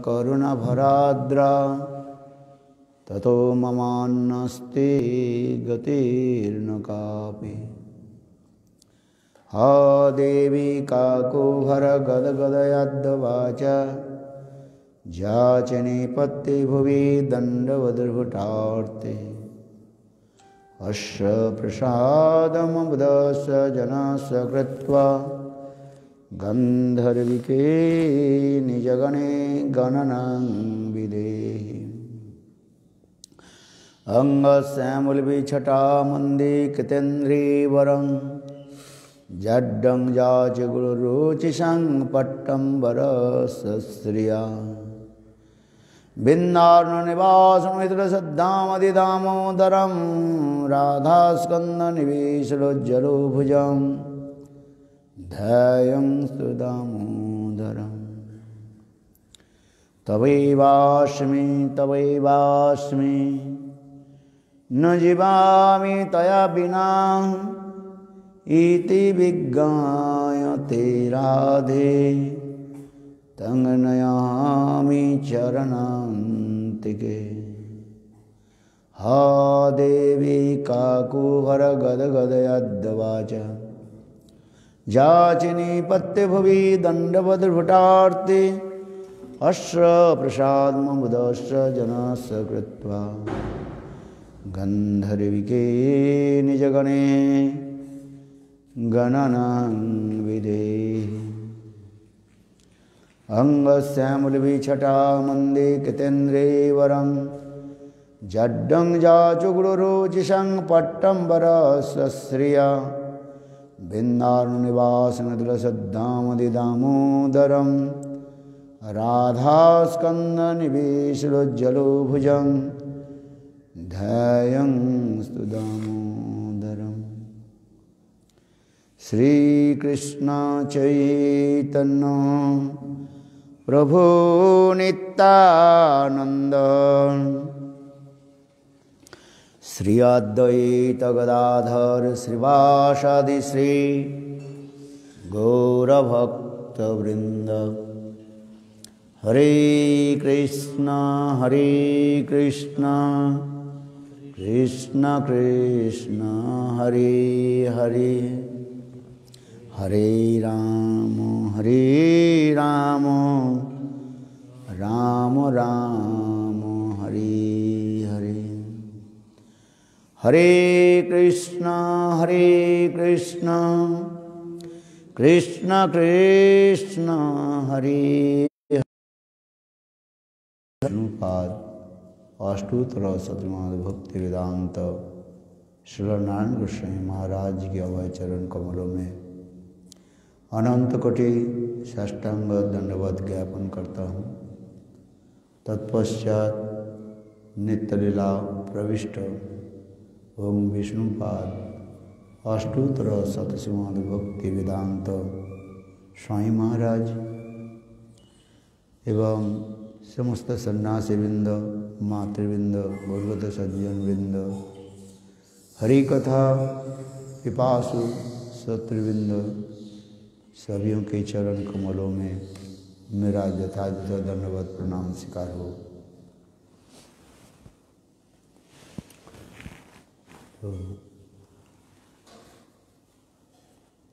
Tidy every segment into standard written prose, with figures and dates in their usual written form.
करुणभराद्रा ततो ममान्नस्ति गतिर्न कापि। हा देवी काकुभर गदगदयद्वाचा जाचने पत्ते भुवि दण्डवद्भुटार्ते। अस्य प्रसादमुदस्य जनस्य कृत्वा गन्धर्विके निजगणे गणनं विदेहि। अंगश्यामलविछटामन्दे कृतेन्द्रीवरं जड्डं जाच गुरुरुचिशं पट्टम्बरश्रिया। बिन्दार्णनिवासमित्रसद्धामदिदामोदरं राधास्कन्दनिवेशलोज्जलोभुजं ध्यायं सुदामोदरम्। तवैवास्मि तवैवास्मि न जीवामि तया विना इति विज्ञाय ते राधे तं नयामि चरणान्तिके। हा देवी काकुभर गदगदयद्वाच जाचिनी पत्यभुवि दण्डवद्भुटार्ते। अस्य प्रसादमुदस्य जनस्य कृत्वा गन्धर्विके निजगणे गणनं विदेहि। अंगश्यामलविछटामन्दे कृतेन्द्रीवरं जड्डं जाचु गुरुरुचिशं पट्टम्बरश्रिया। बिन्दार्णनिवासनदुलसद्धामदिदामोदरं राधास्कन्दनिवेशलोज्जलोभुजं ध्यायं स्तुदामोदरम्। श्रीकृष्ण चैतन्य प्रभु नित्यानंद श्री अद्वैत गदाधर श्रीवासादि श्री गौरभक्तवृंद। हरे कृष्ण कृष्ण कृष्ण हरे हरे हरे राम राम राम हरे हरे। हरे कृष्ण कृष्ण कृष्ण हरे अनुपाद अष्टोत्तर शतनाम भक्ति वेदांत श्रीनारायण गोस्वामी महाराज के अभय चरण कमलों में अनंत कोटि साष्टांग दंडवत ज्ञापन करता हूँ। तत्पश्चात नित्यलीला प्रविष्ट ओम विष्णुपाद अष्टोत्तर शतश्रीमद् भक्ति वेदांत स्वामी महाराज एवं समस्त सन्यासी वृंद, मातृवृंद, गौरवत सज्जन वृंद, हरि कथा पिपासु शत्रुवृंद सभियों के चरण कमलों में मेरा यथायथ दंडवत प्रणाम स्वीकार हो।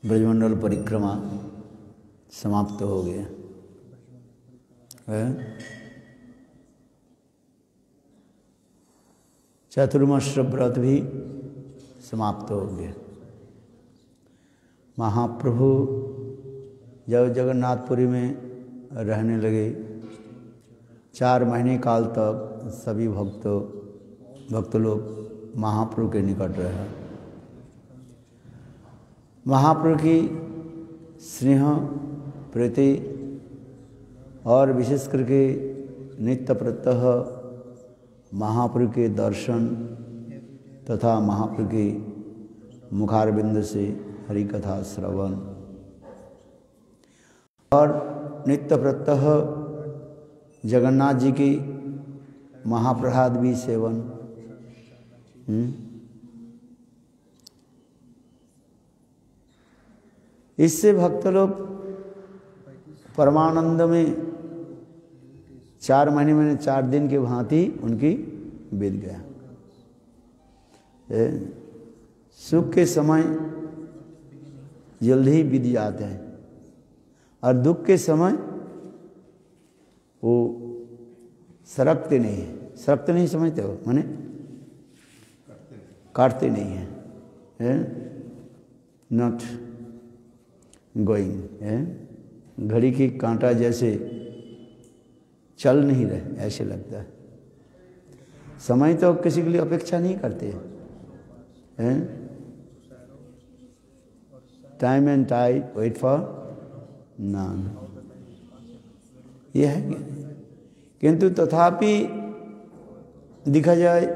ब्रजमंडल परिक्रमा समाप्त हो गया है। चतुर्मास व्रत भी समाप्त हो गया। महाप्रभु जब जगन्नाथपुरी में रहने लगे 4 महीने काल तक सभी भक्त लोग महाप्रभु के निकट रहे। महाप्रभु की स्नेह प्रीति और विशेष करके नित्य प्रत्यह महाप्रभु के दर्शन तथा महाप्रभु के मुखारविंद से हरि कथा श्रवण और नित्य प्रत्यह जगन्नाथ जी की महाप्रसाद भी सेवन इससे भक्त लोग परमानंद में 4 महीने में 4 दिन की भांति उनकी बीत गया। सुख के समय जल्दी ही बीत जाते हैं और दुख के समय वो सरकते नहीं है। सरकते नहीं समझते हो माने काटते नहीं है, नॉट गोइंग, घड़ी की कांटा जैसे चल नहीं रहे ऐसे लगता है। समय तो किसी के लिए अपेक्षा नहीं करते हैं। Time and tide wait for none, ये है। किंतु तथापि देखा जाए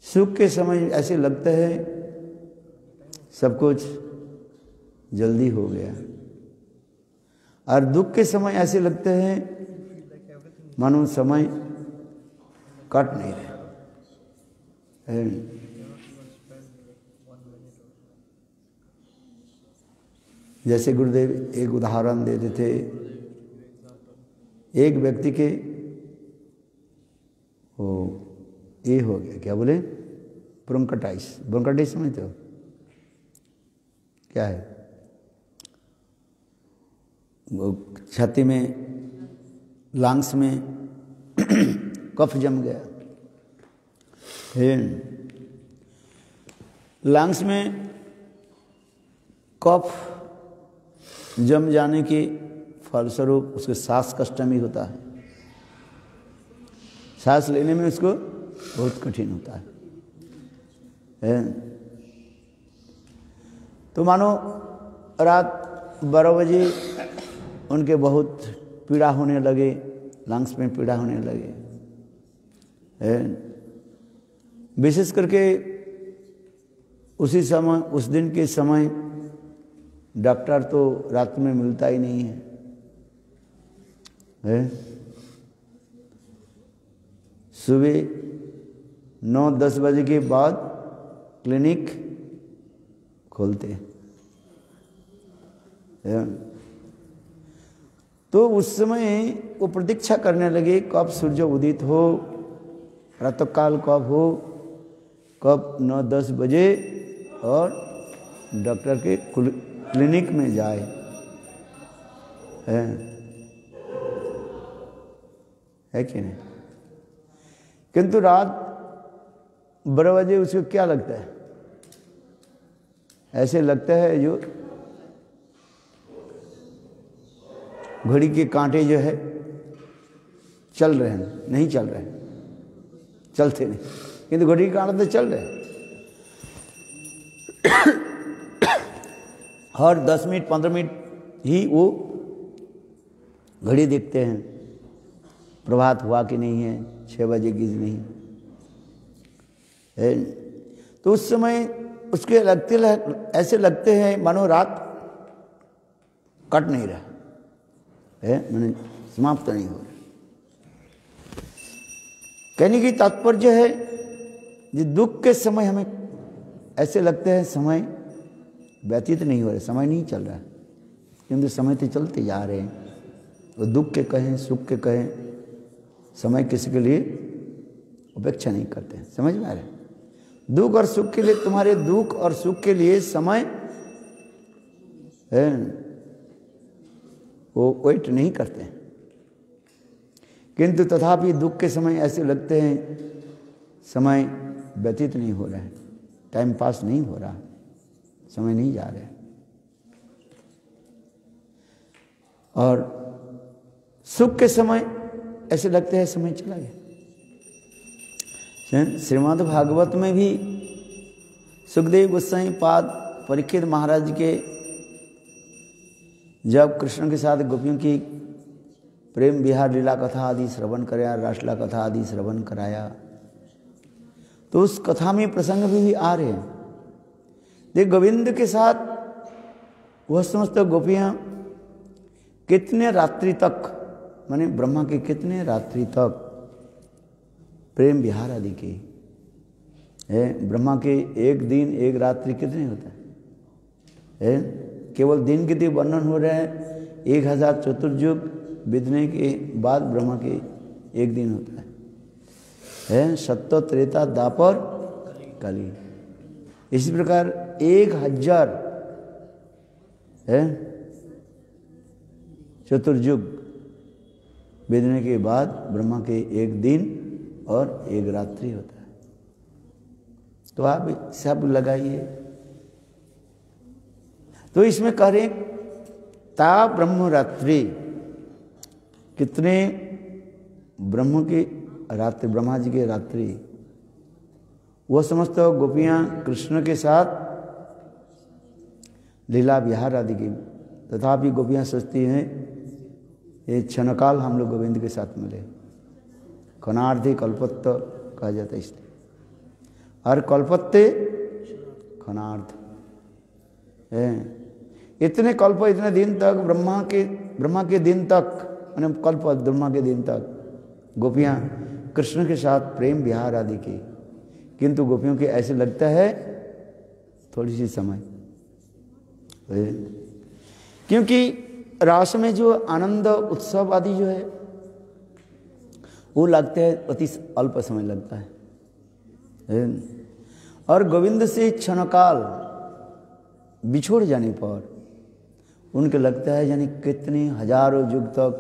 सुख के समय ऐसे लगता है सब कुछ जल्दी हो गया, और दुख के समय ऐसे लगते हैं मानो समय कट नहीं रहा। जैसे गुरुदेव एक उदाहरण देते थे, एक व्यक्ति के वो ये हो गया, क्या बोले, ब्रोंकाइटिस। ब्रोंकाइटिस समझते हो क्या है? वो छाती में लंग्स में कफ जम गया। लंग्स में कफ जम जाने के फलस्वरूप उसके सांस कष्ट भी होता है, सांस लेने में उसको बहुत कठिन होता है। तो मानो रात 12 बजे उनके बहुत पीड़ा होने लगे, लंग्स में पीड़ा होने लगे। विशेष करके उसी समय, उस दिन के समय डॉक्टर तो रात में मिलता ही नहीं है। सुबह 9-10 बजे के बाद क्लिनिक खोलते हैं। तो उस समय वो प्रतीक्षा करने लगे कब सूर्य उदित हो, प्रातःकाल कब हो, कब 9-10 बजे और डॉक्टर के क्लिनिक में जाए। है कि नहीं? किंतु रात 12 बजे उसको क्या लगता है? ऐसे लगता है जो घड़ी के कांटे जो है चल रहे हैं, नहीं चल रहे हैं, चलते नहीं, किंतु घड़ी के कांटे तो चल रहे हैं। हर 10 मिनट 15 मिनट ही वो घड़ी देखते हैं, प्रभात हुआ कि नहीं है, 6 बजे की नहीं है। तो उस समय उसके ऐसे लगते हैं मानो रात कट नहीं रहा है, मैंने समाप्त नहीं हो रहा। कहने की तात्पर्य है कि दुख के समय हमें ऐसे लगते हैं समय व्यतीत नहीं हो रहा, समय नहीं चल रहा है, किंतु समय तो चलते जा रहे हैं। वो दुख के कहें सुख के कहें, समय किसी के लिए अपेक्षा नहीं करते। समझ में आ रहा है? दुख और सुख के लिए, तुम्हारे दुख और सुख के लिए समय है वो वेट नहीं करते, किंतु तथापि दुख के समय ऐसे लगते हैं समय व्यतीत नहीं हो रहा है, टाइम पास नहीं हो रहा, समय नहीं जा रहा है। और सुख के समय ऐसे लगते हैं समय चला गया। श्रीमद् भागवत में भी सुखदेव गोस्वामी पाद परीक्षित महाराज के जब कृष्ण के साथ गोपियों की प्रेम विहार लीला कथा आदि श्रवण कराया, रासलीला कथा आदि श्रवण कराया, तो उस कथा में प्रसंग भी आ रहे हैं। देख, गोविंद के साथ वह समस्त गोपियां कितने रात्रि तक, माने ब्रह्मा के कितने रात्रि तक प्रेम विहार आदि की है। ब्रह्मा के एक दिन एक रात्रि कितने होता है? केवल दिन के वर्णन हो रहे हैं 1000 चतुर्युग बीतने के बाद ब्रह्मा के एक दिन होता है सत्य त्रेता दापर कली। इसी प्रकार 1000 है चतुर्युग बीतने के बाद ब्रह्मा के एक दिन और एक रात्रि होता है। तो आप सब लगाइए। तो इसमें कह रहे ता ब्रह्म रात्रि, कितने ब्रह्म की रात्रि, ब्रह्मा जी की रात्रि, वह समस्त गोपियां कृष्ण के साथ लीला विहार आदि की। तथापि गोपियां सोचती हैं ये क्षणकाल हम लोग गोविंद के साथ मिले। खनार्धि कल्पत्त कहा जाता है इसलिए, और कल्पत्ते खनार्थ है। इतने कल्प, इतने दिन तक ब्रह्मा के दिन तक, मैंने कल्प ब्रह्मा के दिन तक गोपियां कृष्ण के साथ प्रेम विहार आदि की। किंतु गोपियों के ऐसे लगता है थोड़ी सी समय, क्योंकि रास में जो आनंद उत्सव आदि जो है वो लगता है अति अल्प समय लगता है। और गोविंद से क्षणकाल बिछोड़ जाने पर उनके लगता है यानी कितने हजारों युग तक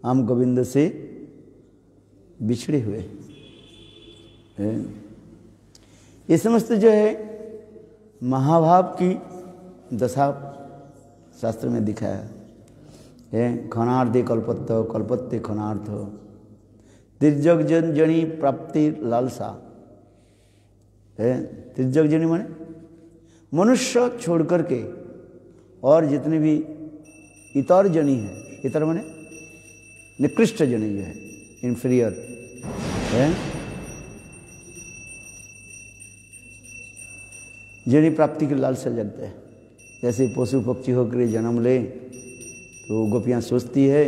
हम गोविंद से बिछड़े हुए हैं। ये समस्त जो है महाभाव की दशा शास्त्र में दिखाया है। खनार्धे कल्पत्त कल्पत्ते खनार्थ तिर्जग जनी प्राप्ति लालसा है। तिर्जग जनी माने मनुष्य छोड़ करके और जितने भी इतर जनी है, इतर माने निकृष्ट जनी जो है, इंफीरियर है, जनी प्राप्ति की लालसा जगते हैं। जैसे पशु पक्षी होकर जन्म ले तो गोपियाँ सोचती है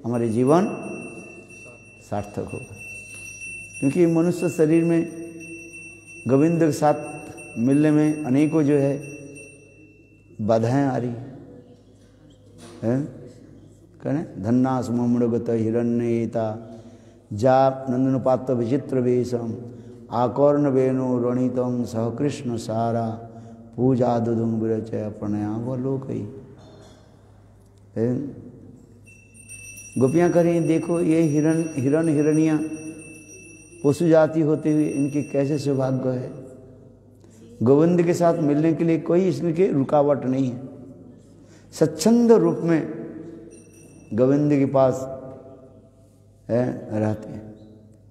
हमारे जीवन सार्थक होगा, क्योंकि मनुष्य शरीर में गोविंद के साथ मिलने में अनेकों जो है बाधाएं आ रही है। कहने धन्ना सुमृगत हिरण्यता जाप नंदनुपात विचित्र वेशम आकर्ण वेणु रणितम सह कृष्ण सारा पूजा दुदुम विरचय प्रणयावलोकई। गोपियाँ करें देखो ये हिरण हिरनिया पशु जाति होते हुए इनके कैसे सौभाग्य है। गोविंद के साथ मिलने के लिए कोई इसमें रुकावट नहीं है। स्वच्छंद रूप में गोविंद के पास है रहते हैं,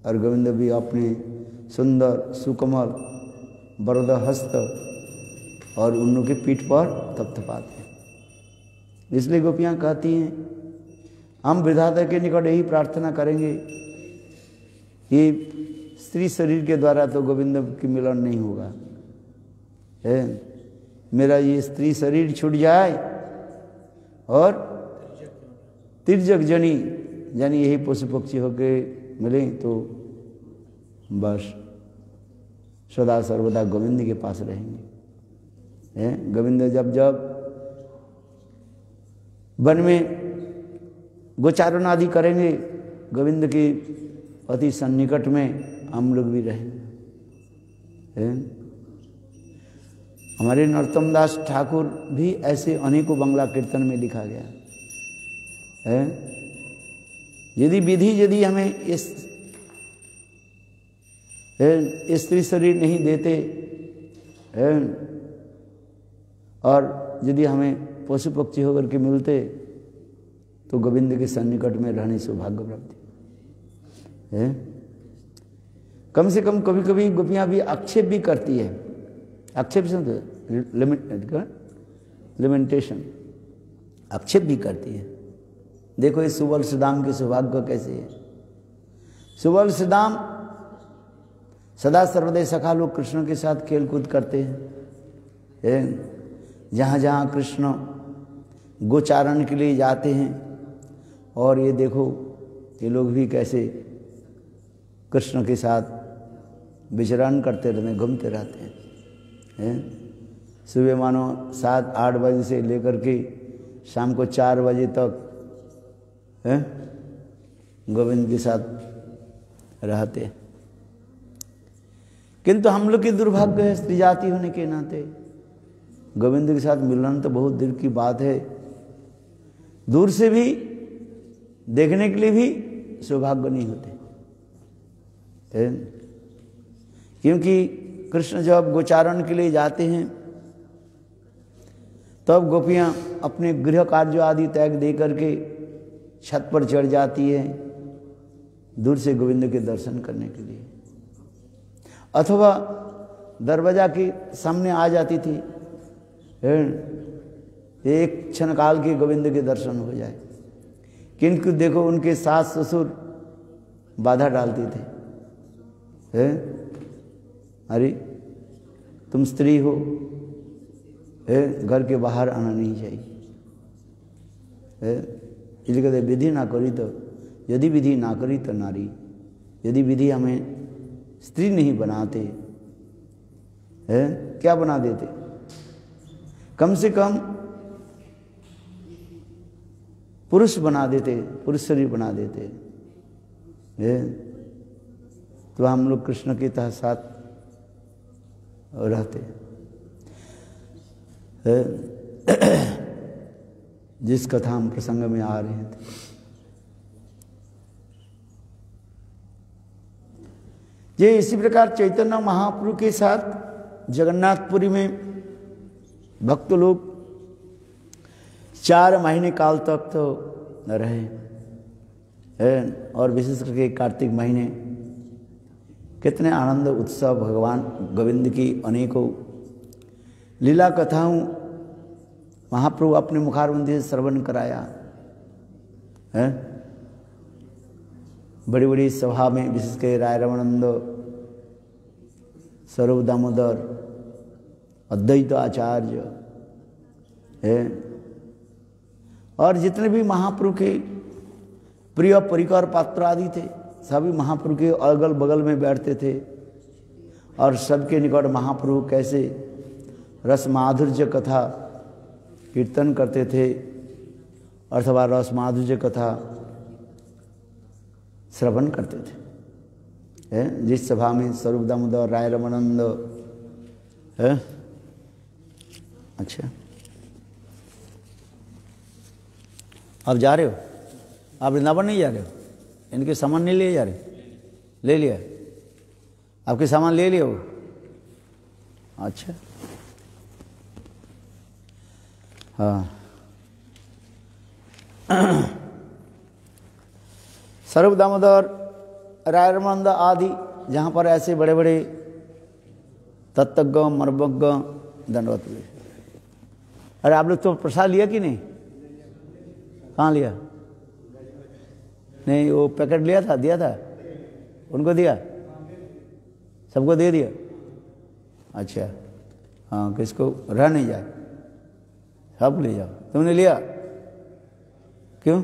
और गोविंद भी अपने सुंदर सुकमल वरद हस्त और उन के पीठ पर थपथपाते हैं। इसलिए गोपियाँ कहती हैं हम विधाता के निकट यही प्रार्थना करेंगे, ये स्त्री शरीर के द्वारा तो गोविंद की मिलन नहीं होगा है। मेरा ये स्त्री शरीर छूट जाए और तिर्जक जनी यानी यही पशु पक्षी होके मिले तो बस सदा सर्वदा गोविंद के पास रहेंगे है। गोविंद जब जब वन में गोचारण आदि करेंगे गोविंद के अति सन्निकट में हम लोग भी रहेंगे। हमारे नरोत्तम दास ठाकुर भी ऐसे अनेकों बंगला कीर्तन में लिखा गया है। यदि विधि यदि हमें इस स्त्री शरीर नहीं देते है और यदि हमें पशु पक्षी होकर के मिलते तो गोविंद के सन्निकट में रहने सौभाग्य प्राप्ति है। कम से कम कभी कभी गोपियाँ भी आक्षेप भी करती है। आक्षेप से लिमिटेशन आक्षेप भी करती है। देखो ये सुबल सुदाम के सौभाग्य कैसे है। सुबल सुदाम सदा सर्वदय सखा लोग कृष्ण के साथ खेल कूद करते हैं। जहाँ जहाँ कृष्ण गोचारण के लिए जाते हैं और ये देखो ये लोग भी कैसे कृष्ण के साथ विचरण करते रहते, घूमते रहते हैं। सुबह मानो 7-8 बजे से लेकर के शाम को 4 बजे तक हैं, गोविंद के साथ रहते। किंतु हम लोग की दुर्भाग्य है, स्त्री जाति होने के नाते गोविंद के साथ मिलन तो बहुत दूर की बात है, दूर से भी देखने के लिए भी सौभाग्य नहीं होते। क्योंकि कृष्ण जब गोचारण के लिए जाते हैं तब गोपियां अपने गृह कार्य आदि त्याग दे करके छत पर चढ़ जाती है दूर से गोविंद के दर्शन करने के लिए, अथवा दरवाजा के सामने आ जाती थी, एक क्षण काल के गोविंद के दर्शन हो जाए। किंतु देखो उनके सास ससुर बाधा डालते थे, अरे तुम स्त्री हो, घर के बाहर आना नहीं चाहिए। इसलिए कहते विधि ना करी तो, यदि विधि ना करी तो नारी, यदि विधि हमें स्त्री नहीं बनाते क्या बना देते, कम से कम पुरुष बना देते, पुरुष शरीर बना देते, तो हम लोग कृष्ण के तहत साथ रहते। जिस कथा हम प्रसंग में आ रहे थे, ये इसी प्रकार चैतन्य महाप्रभु के साथ जगन्नाथपुरी में भक्त लोग 4 महीने काल तक तो रहे, और विशेष करके कार्तिक महीने कितने आनंद उत्सव भगवान गोविंद की अनेकों लीला कथाओं महाप्रभु अपने मुखारविंद से श्रवण कराया है। बड़ी बड़ी सभा में विशेष कर राय रमानंद, स्वरूप दामोदर, अद्वैत आचार्य है, और जितने भी महाप्रभु के प्रिय परिकर पात्र आदि थे सभी महाप्रभु के अगल बगल में बैठते थे, और सबके निकट महाप्रभु कैसे रस माधुर्य कथा कीर्तन करते थे अथवा रस माधुर्य कथा श्रवण करते थे। जिस सभा में स्वरूप दामोदर, राय रमानंद है, अच्छा आप जा रहे हो, आप वृंदावन नहीं जा रहे हो, इनके सामान नहीं ले जा रहे, ले लिया आपके सामान ले लिया वो, अच्छा हाँ। स्वरूप दामोदर, राय रमानंद आदि जहाँ पर ऐसे बड़े बड़े तत्वज्ञ मर्मज्ञ दंडवत हुए। अरे आप लोग तो प्रसाद लिया कि नहीं, कहाँ लिया, नहीं वो पैकेट लिया था, दिया था उनको, दिया सबको दे दिया, अच्छा हाँ, किसको रह नहीं जाए, सब ले जाओ। तुमने लिया क्यों,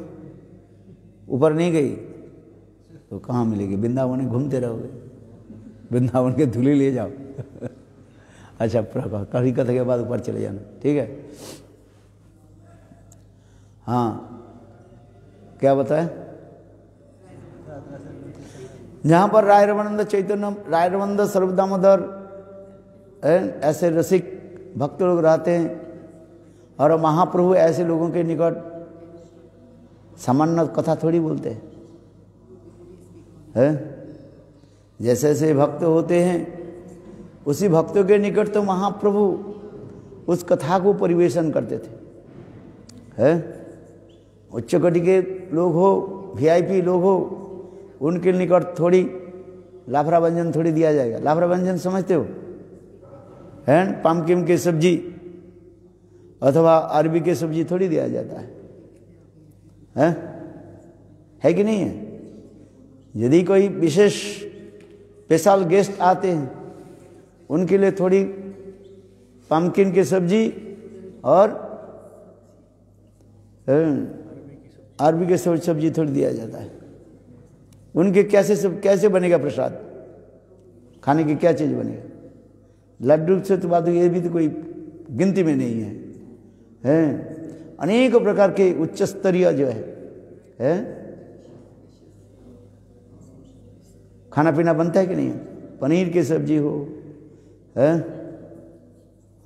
ऊपर नहीं गई तो कहाँ मिलेगी, वृंदावन घूमते रहोगे, वृंदावन के धूली ले जाओ। अच्छा कभी कथा के बाद ऊपर चले जाना, ठीक है। हाँ क्या बताए, जहाँ पर राय रमानंद चैतन्य, राय रमानंद, स्वरूप दामोदर ऐसे रसिक भक्त लोग रहते हैं, और महाप्रभु ऐसे लोगों के निकट सामान्य कथा थोड़ी बोलते हैं। जैसे जैसे भक्त होते हैं उसी भक्तों के निकट तो महाप्रभु उस कथा को परिवेशन करते थे। उच्च कोटि के लोग हो, वीआईपी लोग हो, उनके निकट थोड़ी लाफड़ा व्यंजन थोड़ी दिया जाएगा। लाफड़ा व्यंजन समझते हो, है पम्पकिन की सब्जी अथवा अरबी की सब्जी थोड़ी दिया जाता है कि नहीं है। यदि कोई विशेष स्पेशल गेस्ट आते हैं उनके लिए थोड़ी पम्पकिन की सब्जी और अरबी की सब्जी थोड़ी दिया जाता है। उनके कैसे बनेगा प्रसाद, खाने की क्या चीज़ बनेगा, लड्डू से तो बात, ये भी तो कोई गिनती में नहीं है। अनेक प्रकार के उच्च स्तरीय जो है है? खाना पीना बनता है कि नहीं? पनीर की सब्जी हो, है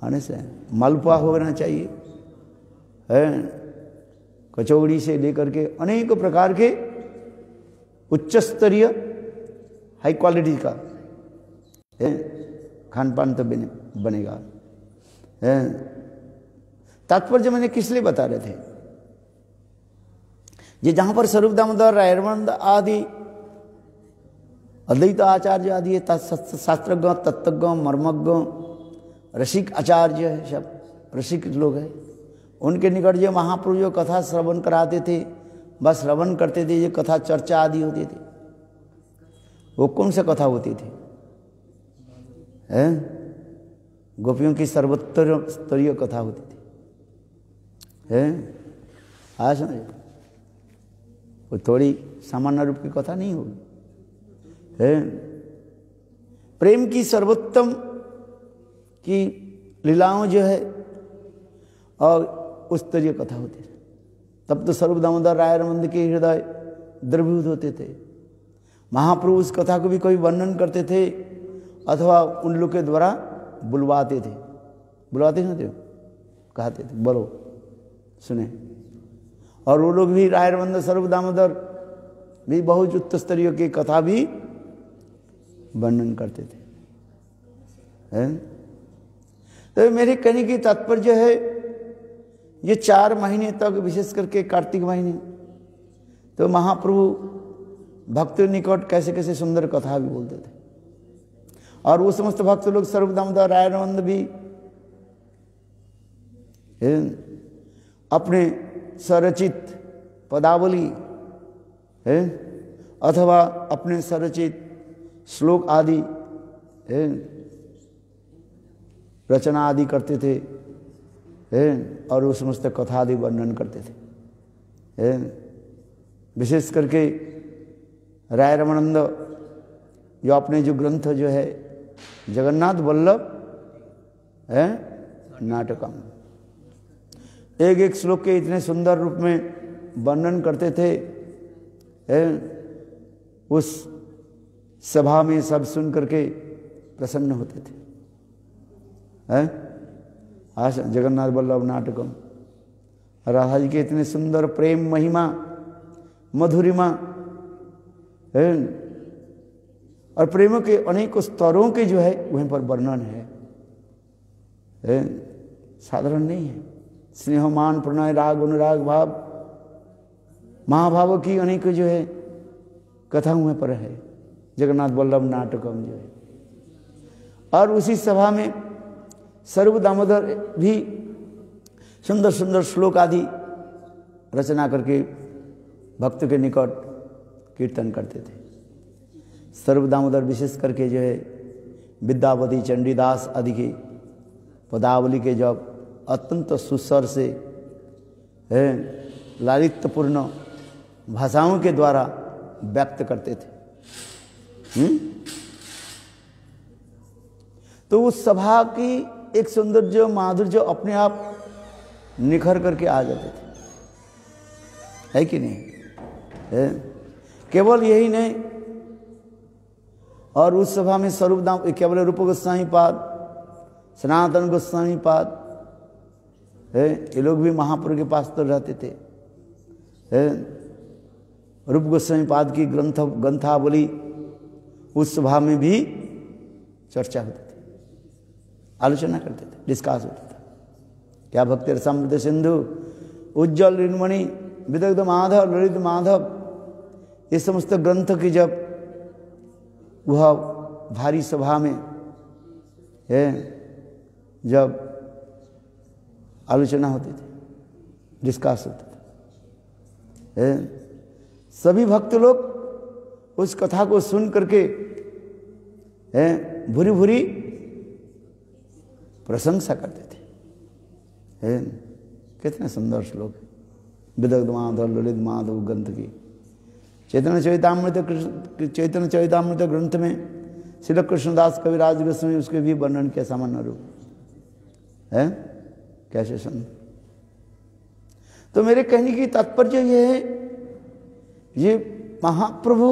आने से मालपुआ होना चाहिए, है कचौड़ी से लेकर के अनेक प्रकार के उच्च स्तरीय हाई क्वालिटी का खान पान तो बनेगा। तात्पर्य मैंने किस लिए बता रहे थे? ये जहां पर स्वरूप दामोदर रायरमंद आदि अद्वैत आचार्य आदि शास्त्रज्ञ तत्वज्ञ मर्मज्ञ रसिक आचार्य है, सब रसिक लोग हैं, उनके निकट जो महाप्रभु जो कथा श्रवण कराते थे, बस श्रवण करते थे, ये कथा चर्चा आदि होती थी। वो कौन सा कथा होती थी? गोपियों की सर्वोत्तर स्तरीय कथा होती थी, आज समझे? वो थोड़ी सामान्य रूप की कथा नहीं होगी, प्रेम की सर्वोत्तम की लीलाओं जो है और उस स्तरीय कथा होती है। तब तो स्वरूप दामोदर रायरमंद के हृदय द्रवीभूत होते थे। महाप्रभु उस कथा को भी कोई वर्णन करते थे अथवा उन लोग के द्वारा बुलवाते थे ना, कहते थे बोलो सुने। और वो लोग भी रायरमंद स्वरूप दामोदर भी बहुत उच्च स्तरीय की कथा भी वर्णन करते थे। तो मेरे कहने की तात्पर्य है, ये 4 महीने तक विशेष करके कार्तिक महीने तो महाप्रभु भक्त निकट कैसे कैसे सुंदर कथा भी बोलते थे। और वो समस्त भक्त लोग स्वरूप दामोदर रायरमंद भी अपने स्वरचित पदावली अथवा अपने स्वरचित श्लोक आदि रचना आदि करते थे, और वो समस्त कथा आदि वर्णन करते थे। विशेष करके रायरमानंद जो अपने जो ग्रंथ जो है जगन्नाथ वल्लभ नाटकम, एक एक श्लोक के इतने सुंदर रूप में वर्णन करते थे, उस सभा में सब सुन करके प्रसन्न होते थे। आज जगन्नाथ वल्लभ नाटकम, राधा जी के इतने सुंदर प्रेम महिमा मधुरिमा और प्रेम के अनेक स्तरों के जो है वहीं पर वर्णन है, साधारण नहीं है। स्नेह मान प्रणय राग अनुराग भाव महाभाव की अनेक जो है कथा वहीं पर है, जगन्नाथ वल्लभ नाटकम जो है। और उसी सभा में स्वरूप दामोदर भी सुंदर सुंदर श्लोक आदि रचना करके भक्त के निकट कीर्तन करते थे। स्वरूप दामोदर विशेष करके जो है विद्यापति चंडीदास आदि की पदावली के जब अत्यंत सुस्वर से लालित्यपूर्ण भाषाओं के द्वारा व्यक्त करते थे, तो उस सभा की एक सौंदर्य माधुर्य अपने आप निखर करके आ जाते थे, है कि नहीं? केवल यही नहीं, और उस सभा में स्वरूप दाम केवल रूप गोस्वामी पाद, सनातन गोस्वामी पाद ये लोग भी महाप्रभु के पास तो रहते थे। रूप गोस्वामी पाद की ग्रंथावली उस सभा में भी चर्चा होती थी, आलोचना करते थे, डिस्कस होता था। क्या भक्ति रसामृत सिंधु उज्जवल ऋणमणि विदग्ध माधव ललित माधव, ये समस्त ग्रंथ की जब वह भारी सभा में जब आलोचना होती थी, डिस्कस होता था, सभी भक्त लोग उस कथा को सुन करके भूरी भूरी प्रशंसा करते थे। कितने सुंदर श्लोक, विदग्ध माधव ललित माधव ग्रंथ की। चैतन्य चरितामृत ग्रंथ में श्री कृष्णदास कविराज गोस्वामी उसके भी वर्णन किया सामान्य रूप है, कैसे सुन। तो मेरे कहने की तात्पर्य यह है ये महाप्रभु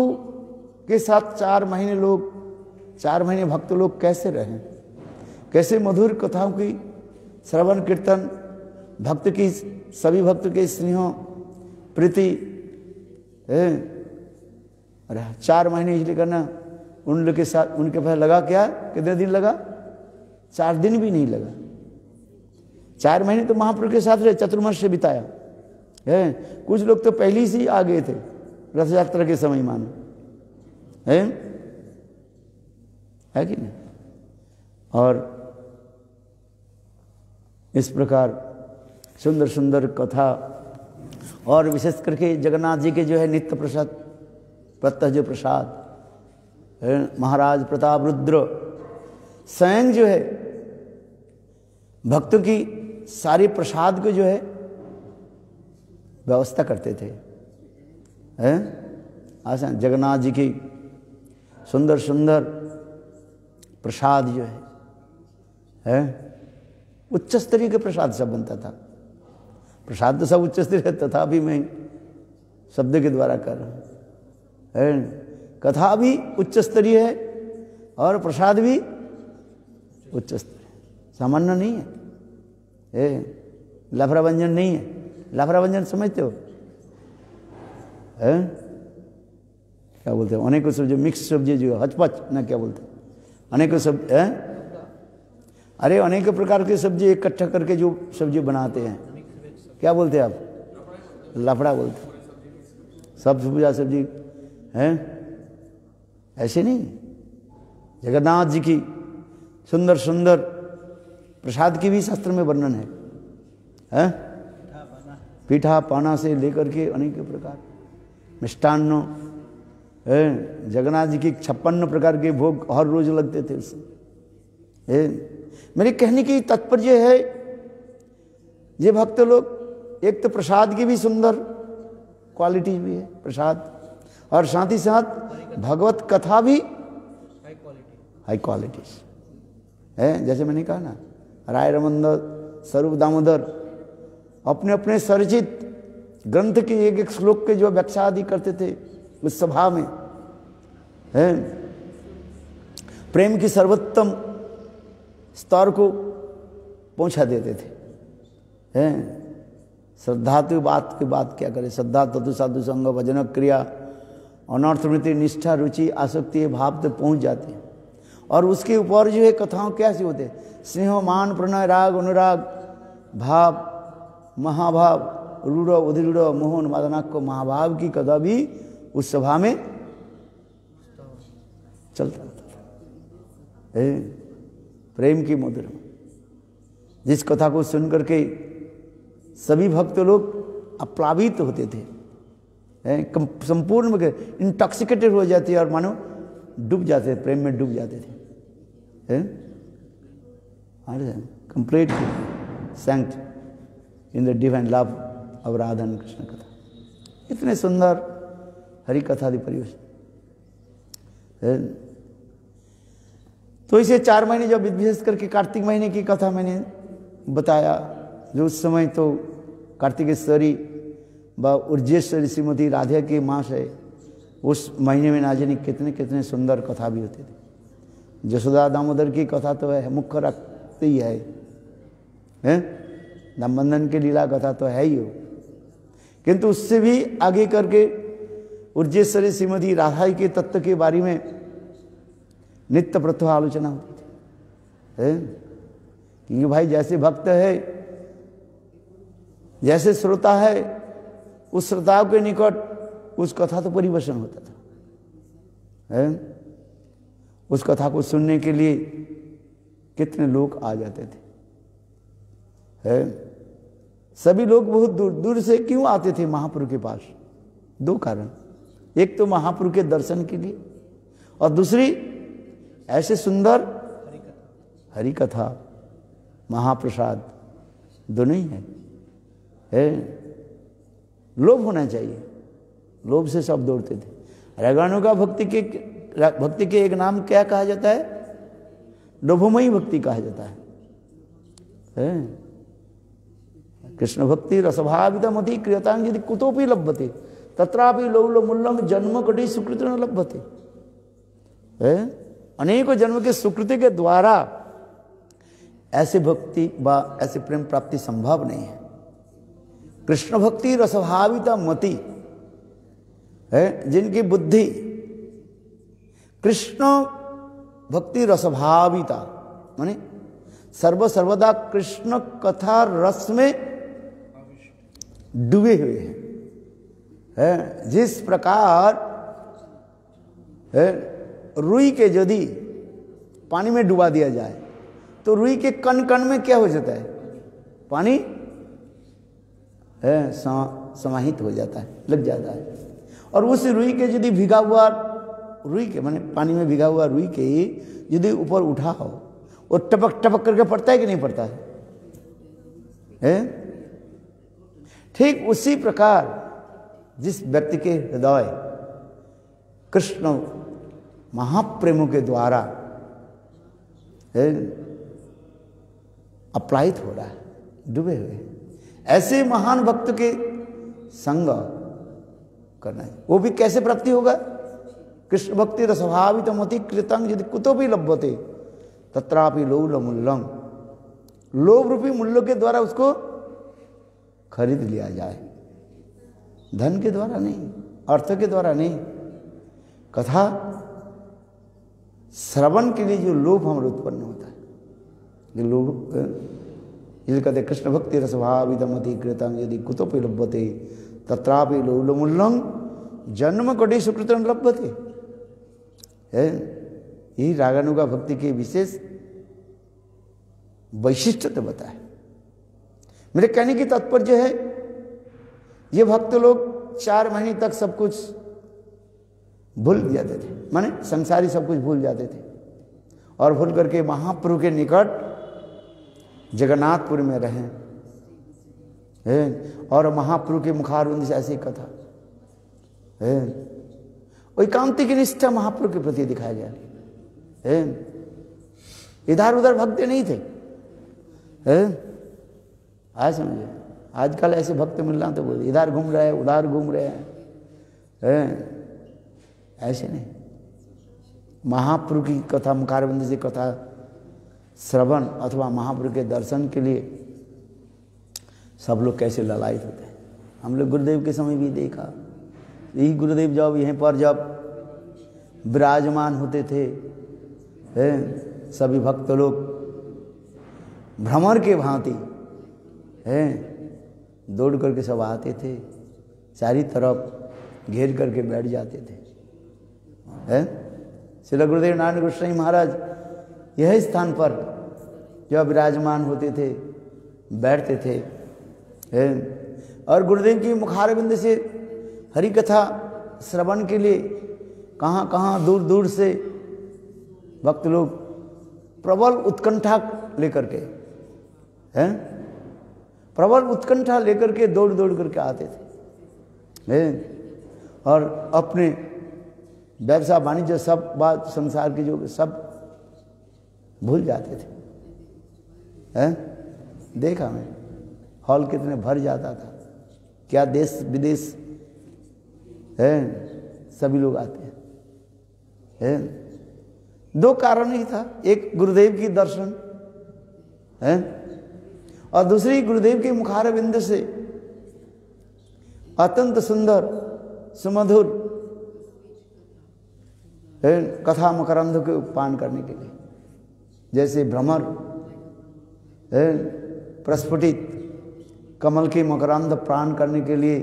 के साथ 4 महीने भक्त लोग कैसे रहे, कैसे मधुर कथाओं की श्रवण कीर्तन, भक्त की सभी भक्त के स्नेह प्रीति, अरे 4 महीने इसलिए करना उन लोग के साथ, उनके पास लगा क्या, कितने दिन लगा, 4 दिन भी नहीं लगा। 4 महीने तो महाप्रभु के साथ रहे, चतुर्मास से बिताया है। कुछ लोग तो पहले से ही आ गए थे रथ यात्रा के समय मानो, है कि नहीं। और इस प्रकार सुंदर सुंदर कथा, और विशेष करके जगन्नाथ जी के जो है नित्य प्रसाद, प्रत्यह जो प्रसाद महाराज प्रताप रुद्र स्वयं जो है भक्तों की सारी प्रसाद को जो है व्यवस्था करते थे, हैं। आसान जगन्नाथ जी की सुंदर सुंदर प्रसाद जो है उच्च स्तरीय के प्रसाद सब बनता था। प्रसाद तो सब उच्च स्तरीय है, तथापि मैं शब्द के द्वारा कर रहा हूँ। कथा भी उच्च स्तरीय है और प्रसाद भी उच्च स्तरीय, सामान्य नहीं है, लफड़ा व्यंजन नहीं है। लफड़ा व्यंजन समझते हो, क्या बोलते हैं, अनेकों सब्जी, मिक्स सब्जी जो हचपच ना, क्या बोलते हैं, अनेकों सब अरे अनेक प्रकार की सब्जी इकट्ठा करके जो सब्जी बनाते हैं, क्या बोलते हैं आप, लफड़ा बोलते हैं। सब सब्जी हैं, ऐसे नहीं। जगन्नाथ जी की सुंदर सुंदर प्रसाद की भी शास्त्र में वर्णन है, पीठा पाना से लेकर के अनेक प्रकार मिष्टान्न, जगन्नाथ जी की 56 प्रकार के भोग हर रोज लगते थे उससे। मेरे कहने की तात्पर्य है, ये भक्त लोग एक तो प्रसाद की भी सुंदर क्वालिटी भी है प्रसाद, और साथ ही साथ भगवत कथा भी हाई क्वालिटी है। जैसे मैंने कहा ना, राय रमंदर, स्वरूप दामोदर अपने अपने स्वरचित ग्रंथ के एक एक श्लोक के जो व्याख्या आदि करते थे उस सभा में, है प्रेम की सर्वोत्तम स्तर को पहुंचा देते थे, हैं। श्रद्धा तो बात की बात क्या करे, श्रद्धा तत्व साधु संग भजन क्रिया अनर्थवृत्ति निष्ठा रुचि आसक्ति भाव तो पहुंच जाते हैं। और उसके ऊपर जो है कथाओं कैसे होते हैं, स्नेह मान प्रणय राग अनुराग भाव महाभाव रूढ़ उधिरूढ़ मोहन मादनाक महाभाव की कथा भी उस सभा में चलता रहता था। प्रेम की मुद्रा, जिस कथा को सुन करके सभी भक्त लोग अप्लावित होते थे, संपूर्ण इंटॉक्सिकेटेड हो जाते और मानो डूब जाते, प्रेम में डूब जाते थे, complete sunk in the divine love of Radha and Krishna कथा। इतने सुंदर हरि कथा दी परिवेश। तो इसे 4 महीने जब विशेष करके कार्तिक महीने की कथा मैंने बताया, जो उस समय तो कार्तिकेश्वरी व उर्जेश्वरी श्रीमती राधा के मास है, उस महीने में ना जाने कितने कितने सुंदर कथा भी होती थी। यशोदा दामोदर की कथा तो है, मुख्य रखती ही है, दामबंधन की लीला कथा तो है ही हो, किंतु उससे भी आगे करके उर्जेश्वरी श्रीमती राधा के तत्व के बारे में नित्य प्रत्यह आलोचना होती थी, क्योंकि भाई जैसे भक्त है, जैसे श्रोता है, उस श्रोताओं के निकट उस कथा तो परिवेशन होता था, उस कथा को सुनने के लिए कितने लोग आ जाते थे, सभी लोग बहुत दूर दूर से क्यों आते थे महाप्रभु के पास? 2 कारण, एक तो महाप्रभु के दर्शन के लिए, और दूसरी ऐसे सुंदर हरि कथा महाप्रसाद दोनों ही है। लोभ होना चाहिए, लोभ से सब दौड़ते थे। रागानु का भक्ति के एक नाम क्या कहा जाता है? लोभमयी भक्ति कहा जाता है। कृष्ण भक्ति रसभावितमति क्रियतां यदि कुतोपि लभ्यते तत्रापि लौलमूल्यम जन्म कटी सुकृति न लभ्यते। अनेकों जन्म के सुकृति के द्वारा ऐसे भक्ति व ऐसे प्रेम प्राप्ति संभव नहीं है। कृष्ण भक्ति रसभाविता मति है, जिनकी बुद्धि कृष्ण भक्ति रसभाविता माने सर्वदा कृष्ण कथा रस में डूबे हुए हैं। जिस प्रकार रुई के यदि पानी में डुबा दिया जाए तो रुई के कण कण में क्या हो जाता है, पानी समाहित हो जाता है, लग जाता है। और उस रुई के यदि भिगा हुआ रुई के माने पानी में भिगा हुआ रुई के यदि ऊपर उठा हो, वो टपक टपक करके पड़ता है कि नहीं पड़ता है? ठीक उसी प्रकार जिस व्यक्ति के हृदय कृष्ण महाप्रेमों के द्वारा अप्लाहित हो रहा है, डूबे हुए, ऐसे महान भक्त के संग करना है। वो भी कैसे प्राप्ति होगा? कृष्ण भक्ति रसभावित मति कृतं यदि कुतो भी लभ्यते तत्रापि लौलमूल्यम, लोभ रूपी मूल्य के द्वारा उसको खरीद लिया जाए, धन के द्वारा नहीं, अर्थ के द्वारा नहीं। कथा श्रवण के लिए जो लोभ हमारे उत्पन्न होता है, जो लोभ, जिसे कहते कृष्ण भक्ति रसभावित मति कृतं यदि कुतोपि लभ्यते तत्रापि लौलमूल्यम जन्म कटी सुकृतं लभ्यते। यही रागानुगा भक्ति के विशेष वैशिष्ट्य बताए। मेरे कहने की तात्पर्य है, ये भक्त लोग 4 महीने तक सब कुछ भूल जाते थे, माने संसारी सब कुछ भूल जाते थे, और भूल करके महाप्रभु के निकट जगन्नाथपुर में रहें, और महाप्रभु के मुखारविंद से ऐसी कथा एकांतिक निष्ठा महाप्रभु के प्रति दिखाया गया। इधर उधर भक्त नहीं थे। आज समझे, आजकल ऐसे भक्त मिल रहा तो बोल इधर घूम रहे हैं उधर घूम रहे हैं, ऐसे नहीं। महाप्रभु की कथा मुखारविंद से कथा श्रवण अथवा महाप्रभु के दर्शन के लिए सब लोग कैसे ललायित होते हैं। हम लोग गुरुदेव के समय भी देखा, यही गुरुदेव जब यहीं पर जब विराजमान होते थे, सभी भक्त लोग भ्रमर के भांति दौड़ करके सब आते थे, चारी तरफ घेर करके बैठ जाते थे। श्री गुरुदेव नारायण गोस्वामी महाराज यह स्थान पर जब विराजमान होते थे, बैठते थे, और गुरुदेव की मुखारविंद से हरि कथा श्रवण के लिए कहाँ कहाँ दूर दूर से भक्त लोग प्रबल उत्कंठा लेकर के प्रबल उत्कंठा लेकर के दौड़ दौड़ करके आते थे, और अपने व्यवसाय वाणिज्य सब बात संसार की जो सब भूल जाते थे। देखा मैं हॉल कितने भर जाता था, क्या देश विदेश सभी लोग आते हैं। 2 कारण ही था, एक गुरुदेव की दर्शन और दूसरी गुरुदेव के मुखारविंद से अत्यंत सुंदर सुमधुर कथा मकरंद के पान करने के लिए, जैसे भ्रमर प्रस्फुटित कमल के मकरंद प्राण करने के लिए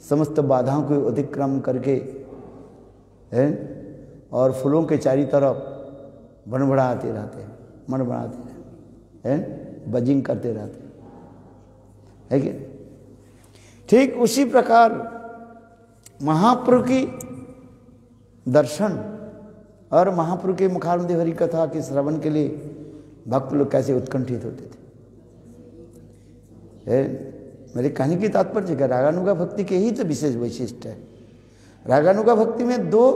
समस्त बाधाओं को अतिक्रम करके और फूलों के चारी तरफ बनबड़ाते रहते हैं, मन बढ़ाते हैं, बजिंग करते रहते हैं, है कि? ठीक उसी प्रकार महाप्रभु की दर्शन और महाप्रभु के मुखारविंद हरि कथा के श्रवण के लिए भक्त लोग कैसे उत्कंठित होते थे। मेरे कहने की तात्पर्य क्या, रागानुगा भक्ति के ही तो विशेष वैशिष्ट है। रागानुगा भक्ति में 2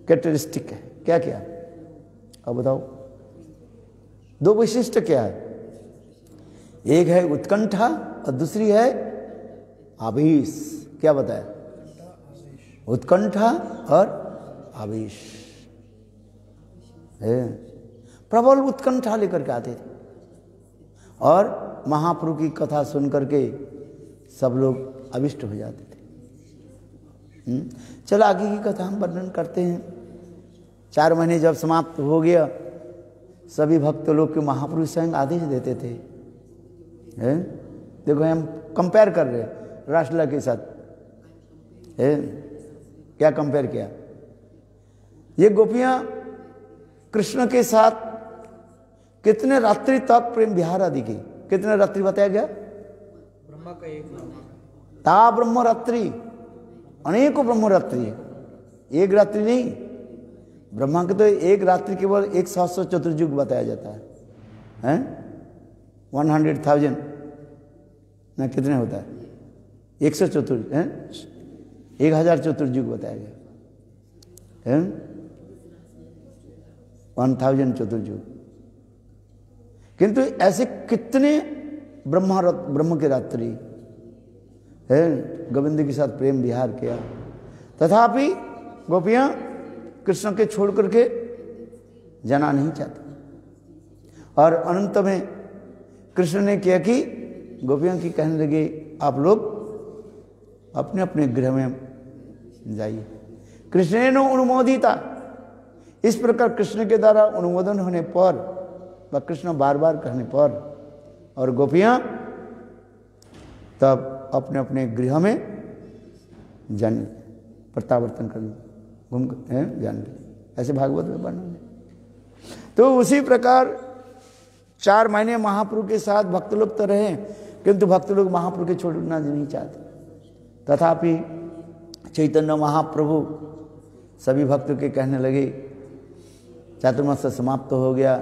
कैरेक्टरिस्टिक है, क्या क्या अब बताओ? 2 वैशिष्ट क्या है? एक है उत्कंठा और दूसरी है आवेश, क्या बताया? उत्कंठा और आवेश है। प्रबल उत्कंठा लेकर के आते थे और महाप्रभु की कथा सुन करके सब लोग अभिष्ट हो जाते थे। चलो आगे की कथा हम वर्णन करते हैं। 4 महीने जब समाप्त हो गया, सभी भक्त लोग के महाप्रभु स्वयं आदेश देते थे। देखो हम कंपेयर कर रहे हैं रासलीला के साथ। क्या कंपेयर किया? ये गोपियां कृष्ण के साथ कितने रात्रि तक प्रेम विहार आदि की, कितने रात्रि बताया गया? ब्रह्मा का एक नाम ता ब्रह्म रात्रि, अनेकों ब्रह्म रात्रि है, एक रात्रि नहीं। ब्रह्मा के तो एक रात्रि केवल 100 चतुर्युग बताया जाता है, 100,000 ना कितने होता है? 100 चतुर्युग, 1000 चतुर्युग बताया गया, 1000 चतुर्युग। किंतु ऐसे कितने ब्रह्म के रात्रि है गोविंद के साथ प्रेम विहार किया, तथापि गोपियां कृष्ण के छोड़ करके जाना नहीं चाहती। और अनंत में कृष्ण ने किया कि गोपियों की कहने लगे आप लोग अपने अपने गृह में जाइए। कृष्ण ने अनुमोदिता, इस प्रकार कृष्ण के द्वारा अनुमोदन होने पर व कृष्ण बार बार कहने पर और गोपियां तब अपने अपने गृह में जाने, प्रत्यावर्तन करने, घूम जाने, ऐसे भागवत में वर्णन है। तो उसी प्रकार 4 महीने महाप्रभु के साथ भक्त लोग तो रहे, किंतु भक्त लोग महाप्रभु के छोड़ना नहीं चाहते। तथापि चैतन्य महाप्रभु सभी भक्तों के कहने लगे, चातुर्मास समाप्त हो गया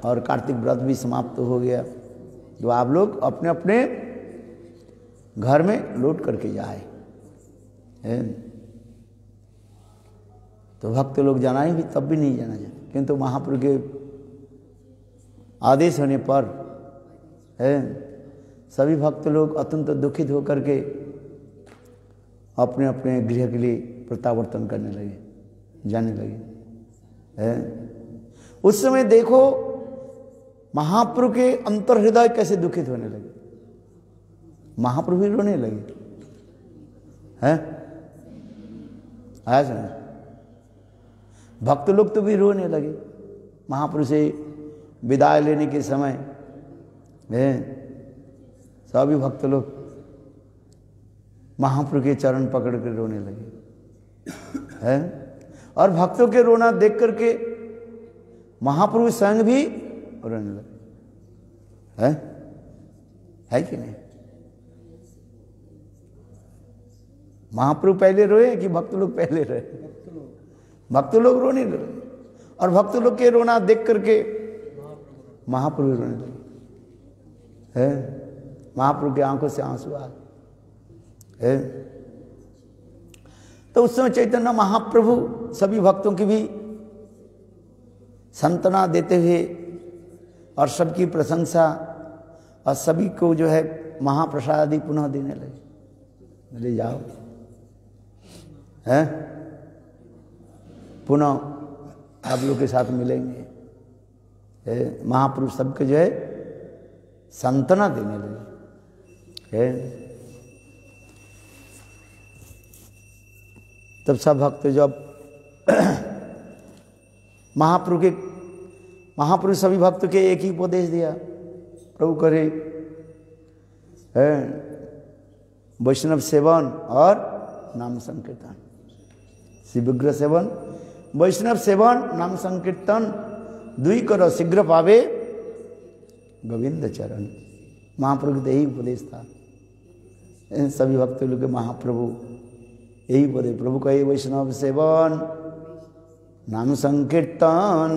और कार्तिक व्रत भी समाप्त हो गया, तो आप लोग अपने अपने घर में लौट करके जाए। तो भक्त लोग जाना ही भी तब भी नहीं जाना चाहते, किंतु महाप्रभु के आदेश होने पर सभी भक्त लोग अत्यंत दुखित होकर के अपने अपने गृह के लिए प्रत्यावर्तन करने लगे, जाने लगे। उस समय देखो महाप्रभु के अंतर हृदय कैसे दुखित होने लगे, महाप्रभु भी रोने लगे। आया समझ? भक्त लोग तो भी रोने लगे महाप्रभु से विदाई लेने के समय। सभी भक्त लोग महाप्रभु के चरण पकड़ कर रोने लगे। और भक्तों के रोना देख करके महाप्रभु स्वयं भी रोने लगे। है कि नहीं? महाप्रभु पहले रोए कि भक्त लोग पहले रोए? भक्त लोग रोने लगे और भक्त लोग के रोना देख करके महाप्रभु रोने लगे। महाप्रभु की आंखों से आंसू आ गए। तो उस समय चैतन्य महाप्रभु सभी भक्तों की भी सांत्वना देते हुए और सबकी प्रशंसा और सभी को जो है महाप्रसाद आदि पुनः देने लगे। ले जाओ, पुनः आप लोग के साथ मिलेंगे। महापुरुष सबके जो है सांत्वना देने लगे। तब सब भक्त जब महाप्रभु सभी भक्त के एक ही उपदेश दिया, प्रभु करे वैष्णव सेवन और नाम संकीर्तन। श्री विग्रह सेवन, वैष्णव सेवन, नाम संकीर्तन दुई करो शीघ्र पावे गोविंद चरण। महाप्रभु का यही उपदेश था। इन सभी भक्त लोग के महाप्रभु यही उपदेश, प्रभु का वैष्णव सेवन नाम संकीर्तन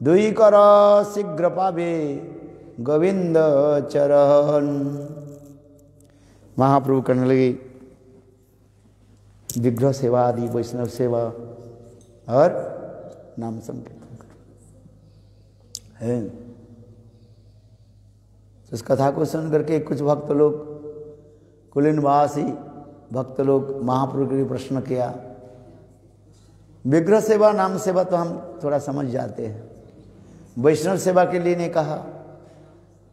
दुई करो शीघ्र पावे गोविंद चरण। महाप्रभु करने लगे विग्रह सेवा आदि, वैष्णव सेवा और नाम संकीर्तन है। तो इस कथा को सुन करके कुछ भक्त लोग कुलीनवासी भक्त लोग महाप्रभु के लिए प्रश्न किया। विग्रह सेवा, नाम सेवा तो हम थोड़ा समझ जाते हैं, वैष्णव सेवा के लिए ने कहा।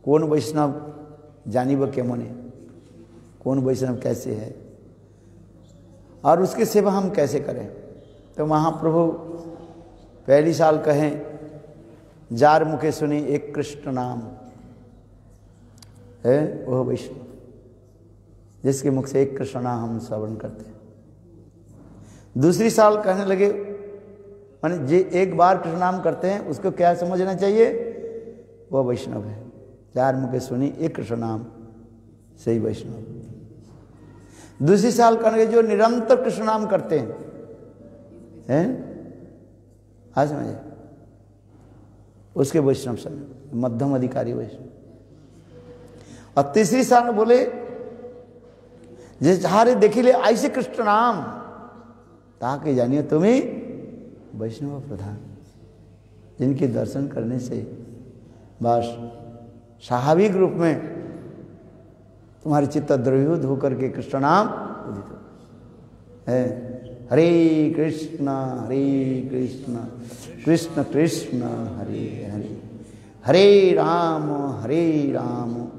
कौन वैष्णव जानिब के मने, कौन वैष्णव कैसे है और उसकी सेवा हम कैसे करें। तो महाप्रभु पहली साल कहें, जार मुखे सुनी एक कृष्ण नाम है वह वैष्णव, जिसके मुख से एक कृष्ण नाम हम श्रवण करते हैं। दूसरी साल कहने लगे, माने जे एक बार कृष्ण नाम करते हैं उसको क्या समझना चाहिए, वह वैष्णव है। चार मुखे सुनी एक कृष्ण नाम, सही वैष्णव। दूसरी साल कहने लगे, जो निरंतर कृष्ण नाम करते हैं आज समझे, उसके वैष्णव समझ, मध्यम अधिकारी वैष्णव। और तीसरी साल बोले, जे चारे देखिले ऐसे कृष्ण नाम ताकि जानिए तुम्हें वैष्णव प्रधान, जिनके दर्शन करने से बस स्वाभाविक रूप में तुम्हारी चित्त द्रव्यूत होकर के कृष्ण नाम उदित हो है। हरे कृष्ण कृष्ण कृष्ण हरे हरे, हरे राम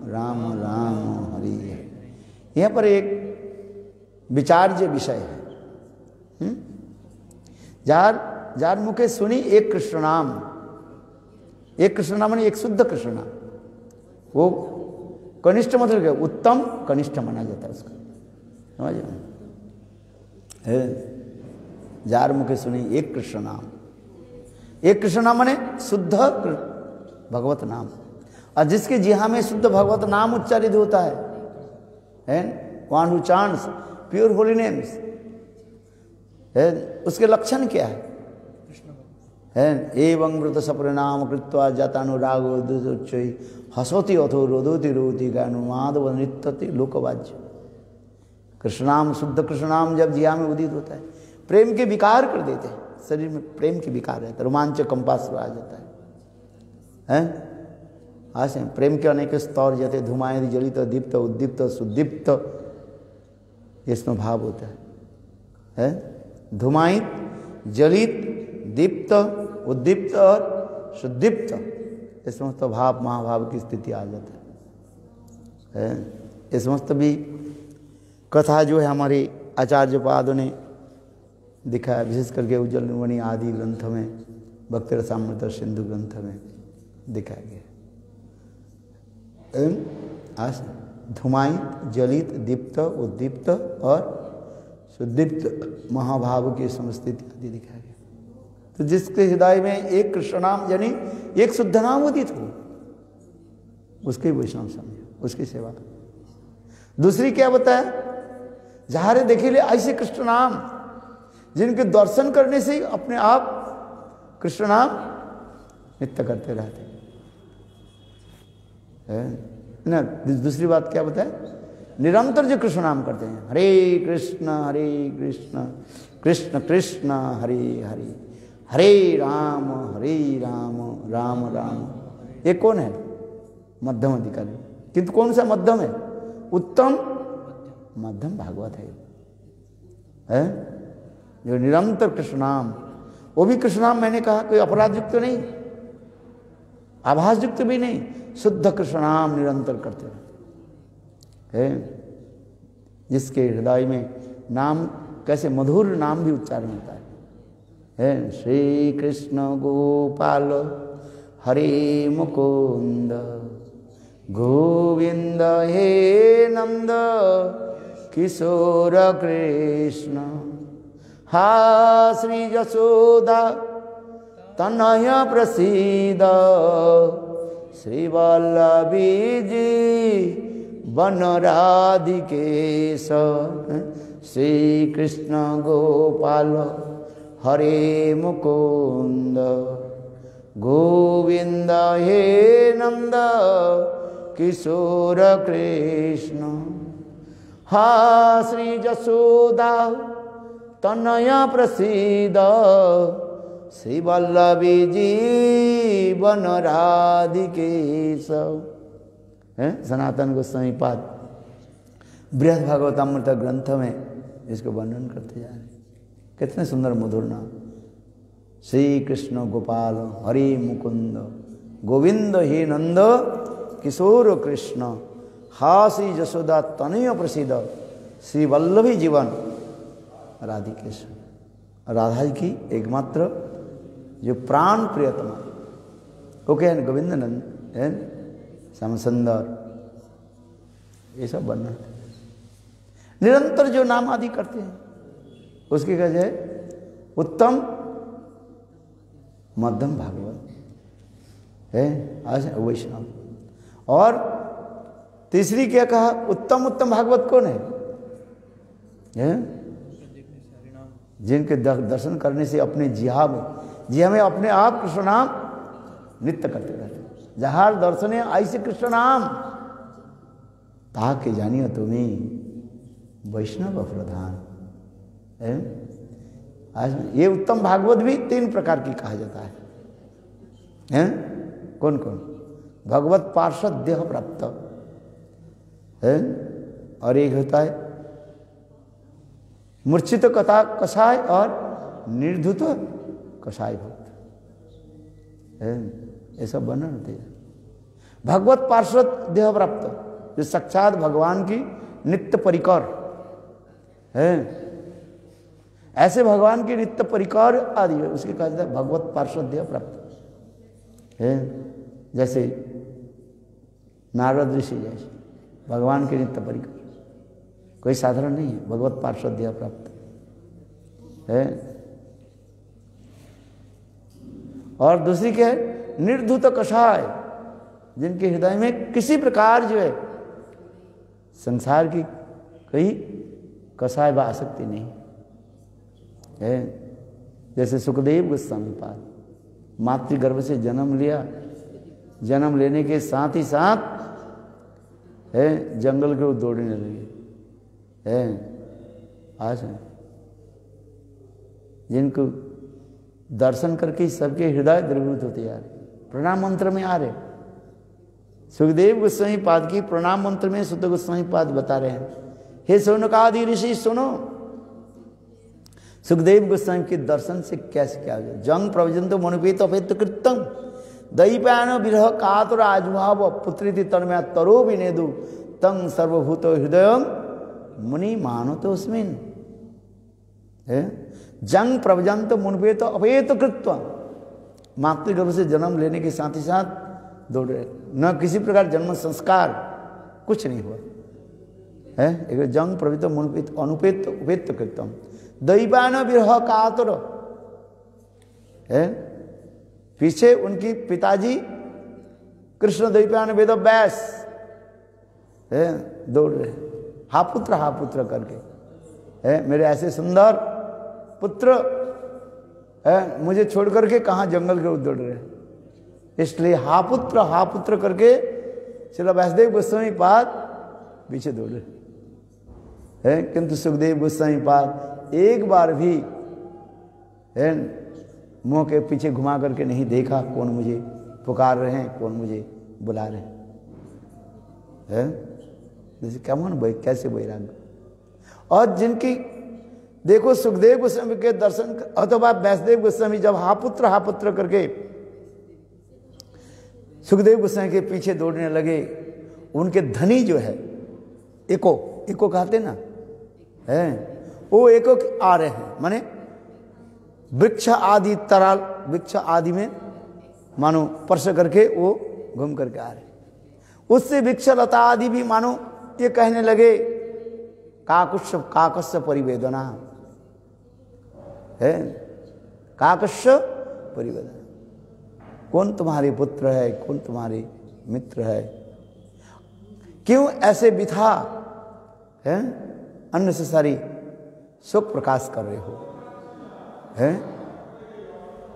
राम राम हरे हरे। यहाँ पर एक विचार्य विषय है। जार मुखे सुनी एक कृष्ण नाम, एक कृष्ण नाम माने एक शुद्ध कृष्ण नाम, वो कनिष्ठ मतलब क्या, उत्तम कनिष्ठ माना जाता है उसका, समझ है। जार मुखे सुनी एक कृष्ण नाम, एक कृष्ण नाम माने शुद्ध भगवत नाम, और जिसके जिहा में शुद्ध भगवत नाम उच्चारित होता है one who chants pure Holi names, उसके लक्षण क्या है एवं मृत सपरिणाम कृत्वा जातानुरागो दुच्चय हसोति अथो रोदोति रोति गानु माधव नृत्यति लोकवाज्य। कृष्ण नाम, शुद्ध कृष्ण नाम जब जिया में उदित होता है, प्रेम के विकार कर देते हैं, शरीर में प्रेम के विकार रहता है, रोमांच कंपास आ जाता है। ऐसे प्रेम के अनेक स्तर जैसे धुमाएं जलित दीप्त उद्दीप्त सुदीप्त, इसमें भाव होता है धुमायित जलित दीप्त उद्दीप्त और सुदीप्त, इस समस्त भाव महाभाव की स्थिति आ जाता है। इस समस्त भी कथा जो है हमारे आचार्य पादों ने दिखाया, विशेष करके उज्जवल निर्मणि आदि ग्रंथ में, भक्ति रसामृत सिंधु ग्रंथ में दिखाया गया। धुमायित जलित दीप्त उद्दीप्त और सुदीप्त महाभाव की समस्थिति आदि दिखाया गया। तो जिसके हृदय में एक कृष्ण नाम यानी एक शुद्ध नाम उदित हो, उसके वैष्णव समझे, उसकी सेवा। दूसरी क्या बताया, जहारे देखिले ऐसे कृष्ण नाम जिनके दर्शन करने से अपने आप कृष्ण नाम नित्य करते रहते हैं ना। दूसरी बात क्या बताया, निरंतर जो कृष्ण नाम करते हैं, हरे कृष्ण कृष्ण कृष्ण हरे हरे, हरे राम राम राम। ये कौन है, मध्यम अधिकारी। किंतु कौन सा मध्यम है, उत्तम मध्यम भागवत है जो निरंतर कृष्ण नाम, वो भी कृष्ण नाम मैंने कहा कोई अपराध युक्त नहीं, आभास युक्त भी नहीं, शुद्ध कृष्ण नाम निरंतर करते रहे, जिसके हृदय में नाम कैसे मधुर नाम भी उच्चारण होता है श्री कृष्ण गोपाल हरे मुकुंद गोविंद हे नंद किशोर कृष्ण, हा श्री यशोदा तनय प्रसीद, श्री वल्लभी जी वन राधिकेश, श्री कृष्ण गोपाल हरे मुकुंद गोविंद हे नंद किशोर कृष्ण, हा श्री यशोदा तनय प्रसीद, श्री वल्लभी जी वन राधिकेश। सनातन गोस्वामी पाद बृहद भागवतामृत ग्रंथ में इसको वर्णन करते जा रहे हैं। कितने सुंदर मधुर नाम, श्री कृष्ण गोपाल हरि मुकुंद गोविंद हे नंद किशोर कृष्ण हासी जसोदा तनय प्रसिद्ध श्री वल्लभी जीवन राधिकेश्वर। राधा जी की एकमात्र जो प्राण प्रियतमा वो क्या है, गोविंद नंद है, श्याम सुंदर, ये सब वर्णन निरंतर जो नाम आदि करते हैं उसकी वजह है उत्तम मध्यम भागवत है आज वैष्णव। और तीसरी क्या कहा, उत्तम उत्तम भागवत कौन है? जिनके दर्शन करने से अपने जिहा में अपने आप कृष्ण नाम नित्य करते रहते। जहार दर्शने ऐसे कृष्ण नाम ताके जानियो तुम्हें वैष्णव प्रधान है। आज ये उत्तम भागवत भी 3 प्रकार की कहा जाता है? कौन कौन? भगवत पार्षद देह प्राप्त है, और एक होता है मूर्छित कथा कषाय और निर्धुत कषाय भक्त है, ये सब वर्णन होते हैं। भगवत पार्षद देह प्राप्त जो साक्षात भगवान की नित्य परिकर है, ऐसे भगवान की नित्य परिकर आदि है, उसके कहा जाता है भगवत पार्षद देह प्राप्त है। जैसे नारद ऋषि जैसे भगवान के नित्य परिकर, कोई साधारण नहीं है, भगवत पार्षद देह प्राप्त है। और दूसरी क्या है, निर्धुत कषाय, जिनके हृदय में किसी प्रकार जो है संसार की कोई कषाय व आसक्ति नहीं है। जैसे सुखदेव गोस्वामी पाद मातृगर्भ से जन्म लिया, जन्म लेने के साथ ही साथ है जंगल के ओर दौड़ने लगे है। आज जिनको दर्शन करके सबके हृदय द्रवीभूत होते जा रहे, प्रणाम मंत्र में आ रहे। सुखदेव गोस्वामी पाद की प्रणाम मंत्र में सुत गोस्वामी पाद बता रहे हैं, हे शौनकादि ऋषि सुनो, सुखदेव गोस्वामी के दर्शन से कैसे क्या हो जाए। जंग प्रवजंत मनुपेत अपेत कृतम दैपायन विरह कातुर आजुभाव पुत्रीति तन्मया तरो विनेदु तंग सर्वभूत हृदय मुनि मानतो अस्मिन् है। जंग प्रवजंत मनुपेत अपेत कृत्वा, मातृगर्भ से जन्म लेने के साथ ही साथ दौड़ रहे, न किसी प्रकार जन्म संस्कार कुछ नहीं हुआ है। एक जंग प्रवृत्त मनुपेत अनुपेत उपेत कृतम दैवान विरह कातुर है। पीछे उनकी पिताजी कृष्ण दैपायन वेद व्यास है दौड़ रहे, हा पुत्र करके है, मेरे ऐसे सुंदर पुत्र है मुझे छोड़ करके कहाँ जंगल के दौड़ रहे। इसलिए हा पुत्र करके श्रील व्यासदेव गोस्वामी पाद पीछे दौड़ रहे है। किंतु सुखदेव गोस्वामी पाद एक बार भी है मुंह के पीछे घुमा करके नहीं देखा, कौन मुझे पुकार रहे हैं, कौन मुझे बुला रहे हैं। जैसे कैमन कैसे वैराग्य। और जिनकी देखो सुखदेव गोस्वामी के दर्शन अथवा व्यासदेव गोस्वामी जब हा पुत्र करके सुखदेव गोस्वामी के पीछे दौड़ने लगे, उनके धनी जो है एको कहते ना है, वो एको आ रहे हैं, माने वृक्ष आदि तराल वृक्ष आदि में मानो स्पर्श करके वो घूम करके आ रहे। उससे वृक्ष लता आदि भी मानो ये कहने लगे काकस्य परिवेदना है, काकस्य परिवेदना, कौन तुम्हारे पुत्र है, कौन तुम्हारे मित्र है, क्यों ऐसे बिथा है अननेसेसरी शोक प्रकाश कर रहे हो है।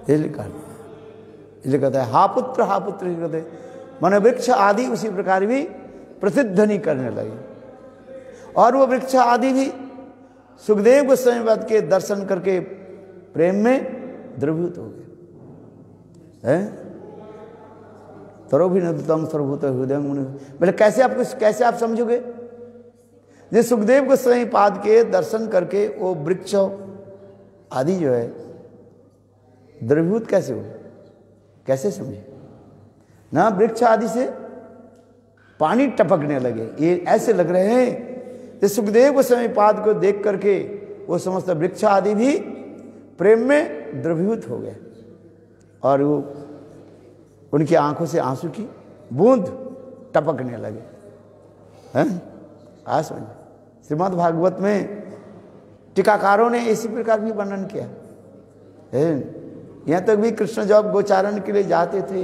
ये कहता है हा पुत्र कहते माने वृक्ष आदि उसी प्रकार भी प्रसिद्ध नहीं करने लगे। और वो वृक्ष आदि भी सुखदेव गोस्वामी पाद के दर्शन करके प्रेम में द्रवीभूत हो गए हैं। तरो भी नतम सर्वभूत हृदय मुनि, बोले कैसे आप समझोगे? ये सुखदेव गोस्वामी पाद के दर्शन करके वो वृक्ष आदि जो है द्रवीभूत कैसे हो, कैसे समझे ना। वृक्ष आदि से पानी टपकने लगे, ये ऐसे लग रहे हैं कि सुखदेव गोस्वामी पाद को देख करके वो समस्त वृक्ष आदि भी प्रेम में द्रवीभूत हो गए और वो उनकी आंखों से आंसू की बूंद टपकने लगे हैं। आज समझे श्रीमद् भागवत में टीकाकारों ने इसी प्रकार भी वर्णन किया है। यहाँ तक भी कृष्ण जब गोचारण के लिए जाते थे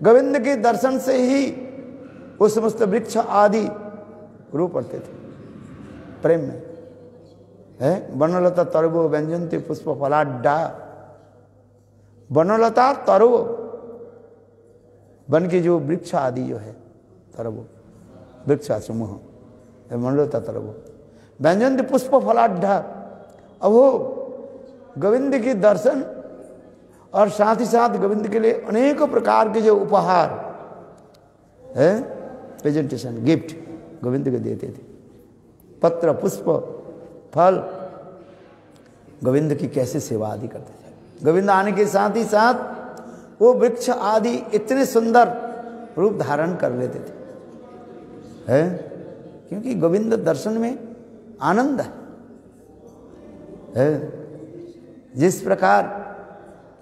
गोविंद के दर्शन से ही वो समस्त वृक्ष आदि रो पड़ते थे प्रेम में है। वनलता तरबो व्यंजनते पुष्प फलाड्डा, वनलता तरबो वन के जो वृक्ष आदि जो है तरबो वृक्ष समूह वनलता तरबो व्यंजनते पुष्प फलाड्डा। अब वो गोविंद के दर्शन और साथ ही साथ गोविंद के लिए अनेकों प्रकार के जो उपहार है प्रेजेंटेशन गिफ्ट गोविंद को देते थे, पत्र पुष्प फल, गोविंद की कैसे सेवा आदि करते थे। गोविंद आने के साथ ही साथ वो वृक्ष आदि इतने सुंदर रूप धारण कर लेते थे है, क्योंकि गोविंद दर्शन में आनंद है। जिस प्रकार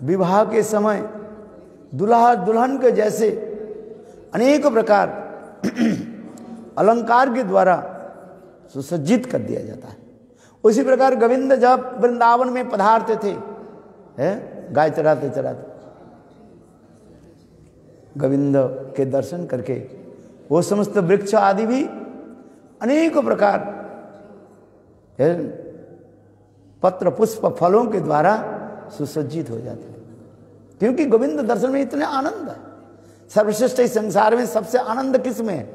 विवाह के समय दुल्हा दुल्हन के जैसे अनेक प्रकार अलंकार के द्वारा सुसज्जित कर दिया जाता है, उसी प्रकार गोविंद जब वृंदावन में पधारते थे हैं, गाय चराते चराते गोविंद के दर्शन करके वो समस्त वृक्ष आदि भी अनेक प्रकार पत्र पुष्प फलों के द्वारा सुसज्जित हो जाते थे, क्योंकि गोविंद दर्शन में इतने आनंद है। सर्वश्रेष्ठ इस संसार में सबसे आनंद किस में है?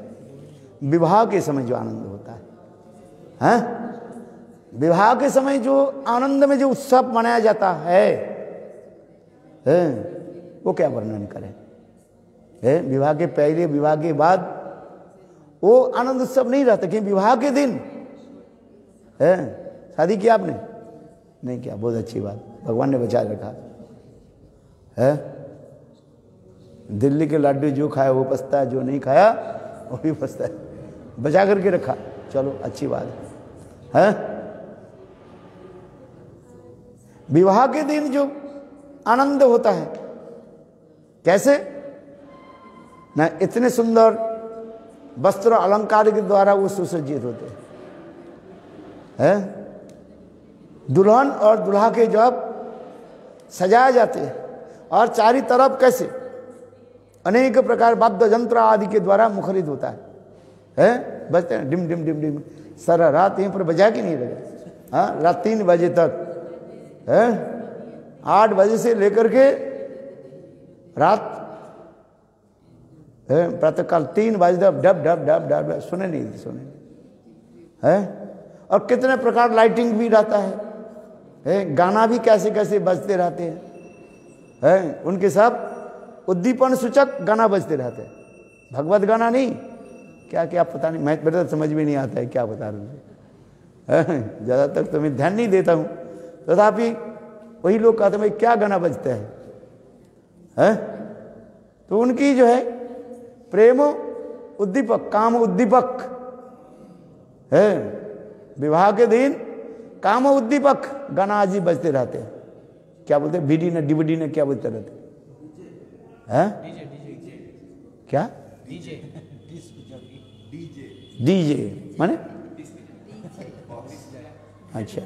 विवाह के समय जो आनंद होता है, विवाह के समय जो आनंद में जो उत्सव मनाया जाता है वो क्या वर्णन करें। विवाह के पहले विवाह के बाद वो आनंद उत्सव नहीं रहता, कि विवाह के दिन शादी किया आपने नहीं किया, बहुत अच्छी बात, भगवान ने बचा रखा है। दिल्ली के लड्डू जो खाया वो पछता है, जो नहीं खाया वो भी पछता है, बचा करके रखा, चलो अच्छी बात है। विवाह के दिन जो आनंद होता है कैसे ना, इतने सुंदर वस्त्र अलंकार के द्वारा वो सुसज्जित होते हैं। दुल्हन और दुल्हा के जब सजाए जाते हैं और चारी तरफ कैसे अनेक प्रकार वाद्य यंत्र आदि के द्वारा मुखरित होता है बजते हैं डिम डिम डिम डिम, सारा रात यहीं पर बजा के नहीं लगे। हाँ, रात 3 बजे तक है, 8 बजे से लेकर के रात प्रातःकाल 3 बजे तक डब डब डब डब, सुने नहीं है। और कितने प्रकार लाइटिंग भी रहता है, गाना भी कैसे कैसे बजते रहते हैं, उनके सब उद्दीपन सूचक गाना बजते रहते हैं, भगवत गाना नहीं, क्या क्या पता नहीं, मैं मेरे तो समझ में नहीं आता है क्या बता रहे हैं। ज़्यादातर तो मैं ध्यान नहीं देता हूँ, तथापि वही लोग कहते हैं क्या गाना बजता है। तो उनकी जो है प्रेम उद्दीपक, काम उद्दीपक है, विवाह के दिन काम उद्दीपक गाना आदि बजते रहते हैं। क्या बोलते हैं, बीडी ने डीवीडी ने क्या बोलते रहते हैं, क्या डीजे माने, अच्छा,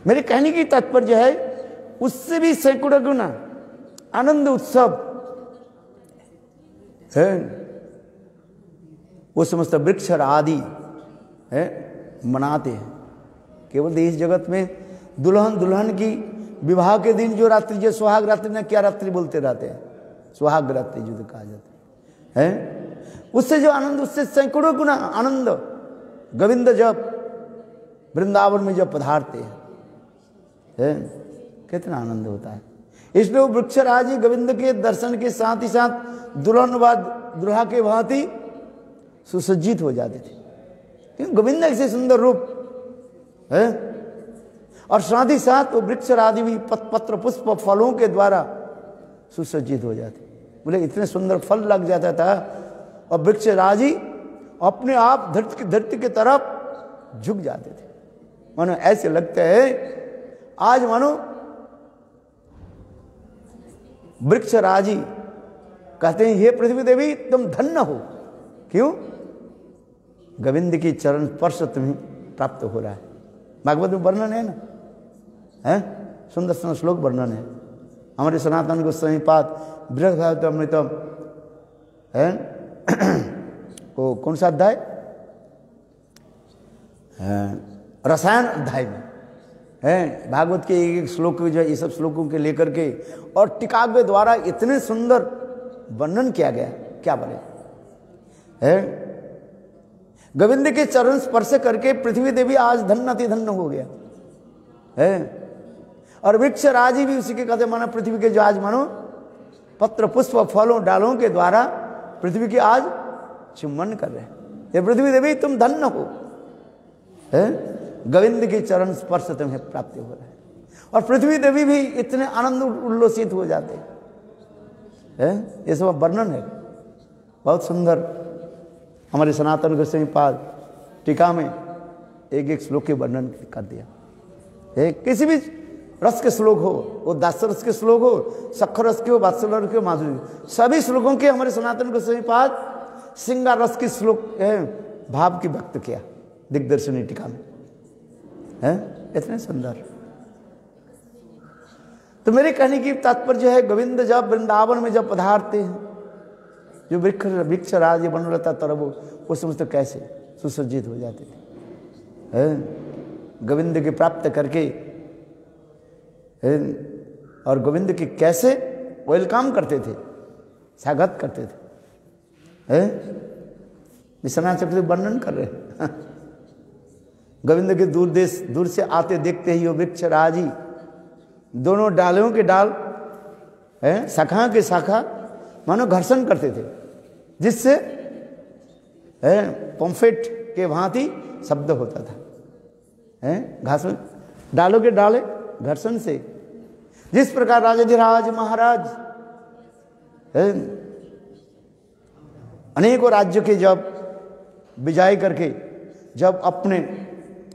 मेरे कहने की तात्पर्य है उससे भी सैकड़ों गुना आनंद उत्सव है वो समस्त वृक्ष आदि है मनाते हैं। केवल इस जगत में दुल्हन दुल्हन की विवाह के दिन जो रात्रि, जो सुहाग रात्रि ने क्या रात्रि बोलते रहते हैं, सुहाग रात्रि जो कहा जाता है, उससे जो आनंद, उससे सैकड़ों गुना आनंद गोविंद जब वृंदावन में जब पधारते हैं कितना आनंद होता है। इसलिए वो वृक्षराज गोविंद के दर्शन के साथ ही साथ दुल्हन व दुल्हा के भांति सुसज्जित हो जाते थे, क्योंकि गोविंद ऐसे सुंदर रूप है। और साथ ही साथ वो वृक्ष आदि भी पत्र पुष्प फलों के द्वारा सुसज्जित हो जाते। बोले इतने सुंदर फल लग जाता था और वृक्ष राजी अपने आप धरती की तरफ झुक जाते थे। मानो ऐसे लगते है आज मानो वृक्ष राजी कहते हैं हे पृथ्वी देवी तुम धन्य हो। क्यों? गोविंद की चरण स्पर्श तुम्हें प्राप्त हो रहा है। भागवत में वर्णन है ना, है सुंदर सुंदर श्लोक वर्णन है। हमारे सनातन गोस्वामी पाद बृहदारण्यकम है वो कौन सा अध्याय? रसायन अध्याय में है भागवत के एक श्लोक जो है ये सब श्लोकों के लेकर के और टीका के द्वारा इतने सुंदर वर्णन किया गया, क्या बोले है। गोविंद के चरण स्पर्श करके पृथ्वी देवी आज धन्य अति धन्य हो गया है। और वृक्ष राजी भी उसी के कहते माना पृथ्वी के जो आज मानो पत्र पुष्प फलों डालों के द्वारा पृथ्वी की आज चुम्बन कर रहे हैं। ये पृथ्वी देवी तुम धन्य हो है, गोविंद के चरण स्पर्श तुम्हें प्राप्ति हो रहा है। और पृथ्वी देवी भी इतने आनंद उल्लसित हो जाते हैं। ये सब वर्णन है बहुत सुंदर। हमारे सनातन गोस्वामी पाद टीका में एक एक श्लोक के वर्णन कर दिया। किसी भी रस के श्लोक हो, वो दास रस के श्लोक हो, सखर रस के हो, वात्सल्य रस के हो, माधुर्य, सभी श्लोकों के हमारे सनातन गोस्वामी पाद श्रृंगार रस की श्लोक भाव की व्यक्त किया दिग्दर्शनी टीका में है। इतने सुंदर। तो मेरे कहने की तात्पर्य है गोविंद जब वृंदावन में जब पधारते हैं, जो वृक्ष राज बन रहता तरब वो समझते कैसे सुसज्जित हो जाते थे गोविंद के प्राप्त करके और गोविंद के कैसे वेलकम करते थे, स्वागत करते थे। विश्वनाथ चक्रवर्ती वर्णन कर रहे हैं गोविंद के दूर से आते देखते ही वो वृक्ष राजी दोनों डालों के डाल शाखा के शाखा मानो घर्षण करते थे, जिससे पंफेट के भांति शब्द होता था। घास में डालों के डाले घर्षण से, जिस प्रकार राजाधिराज महाराज अनेकों राज्यों के जब विजय करके जब अपने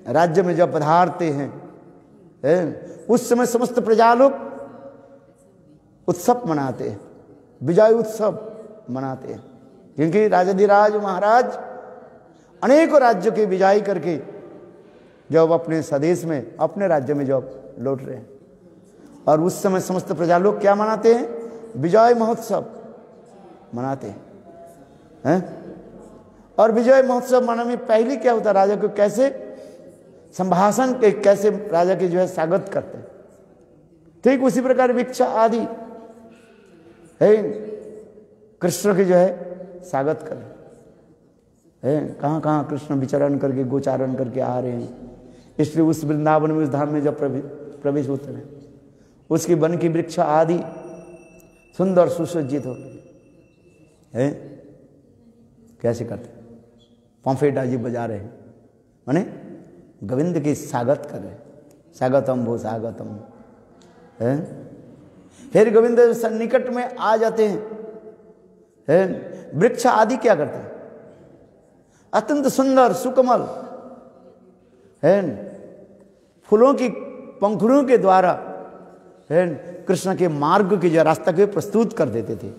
राज्य में जब पधारते हैं, उस समय समस्त प्रजा लोग उत्सव मनाते हैं, विजय उत्सव मनाते हैं। क्योंकि राजाधिराज महाराज अनेकों राज्यों के विजय करके जब अपने स्वदेश में अपने राज्य में जब लौट रहे हैं, और उस समय समस्त प्रजा लोग क्या मनाते हैं? विजय महोत्सव मनाते हैं। और विजय महोत्सव मनाने में पहले क्या होता है? राजा को कैसे संभाषण के कैसे राजा के जो है स्वागत करते हैं। ठीक उसी प्रकार वृक्ष आदि कृष्ण के जो है स्वागत करें। कहाँ कहाँ कृष्ण विचरण करके गोचारण करके आ रहे हैं, इसलिए उस वृंदावन में उस धाम में जब प्रवेश होते हैं, उसकी वन की वृक्ष आदि सुंदर सुसज्जित होते हैं। कैसे करते? पंफेट आदि बजा रहे हैं, माने गोविंद की स्वागत कर रहे हैं। स्वागतम भो स्वागतम। फिर गोविंद निकट में आ जाते हैं, वृक्ष आदि क्या करते हैं? अत्यंत सुंदर सुकमल फूलों की पंखुड़ियों के द्वारा कृष्ण के मार्ग के जो रास्ता के प्रस्तुत कर देते थे।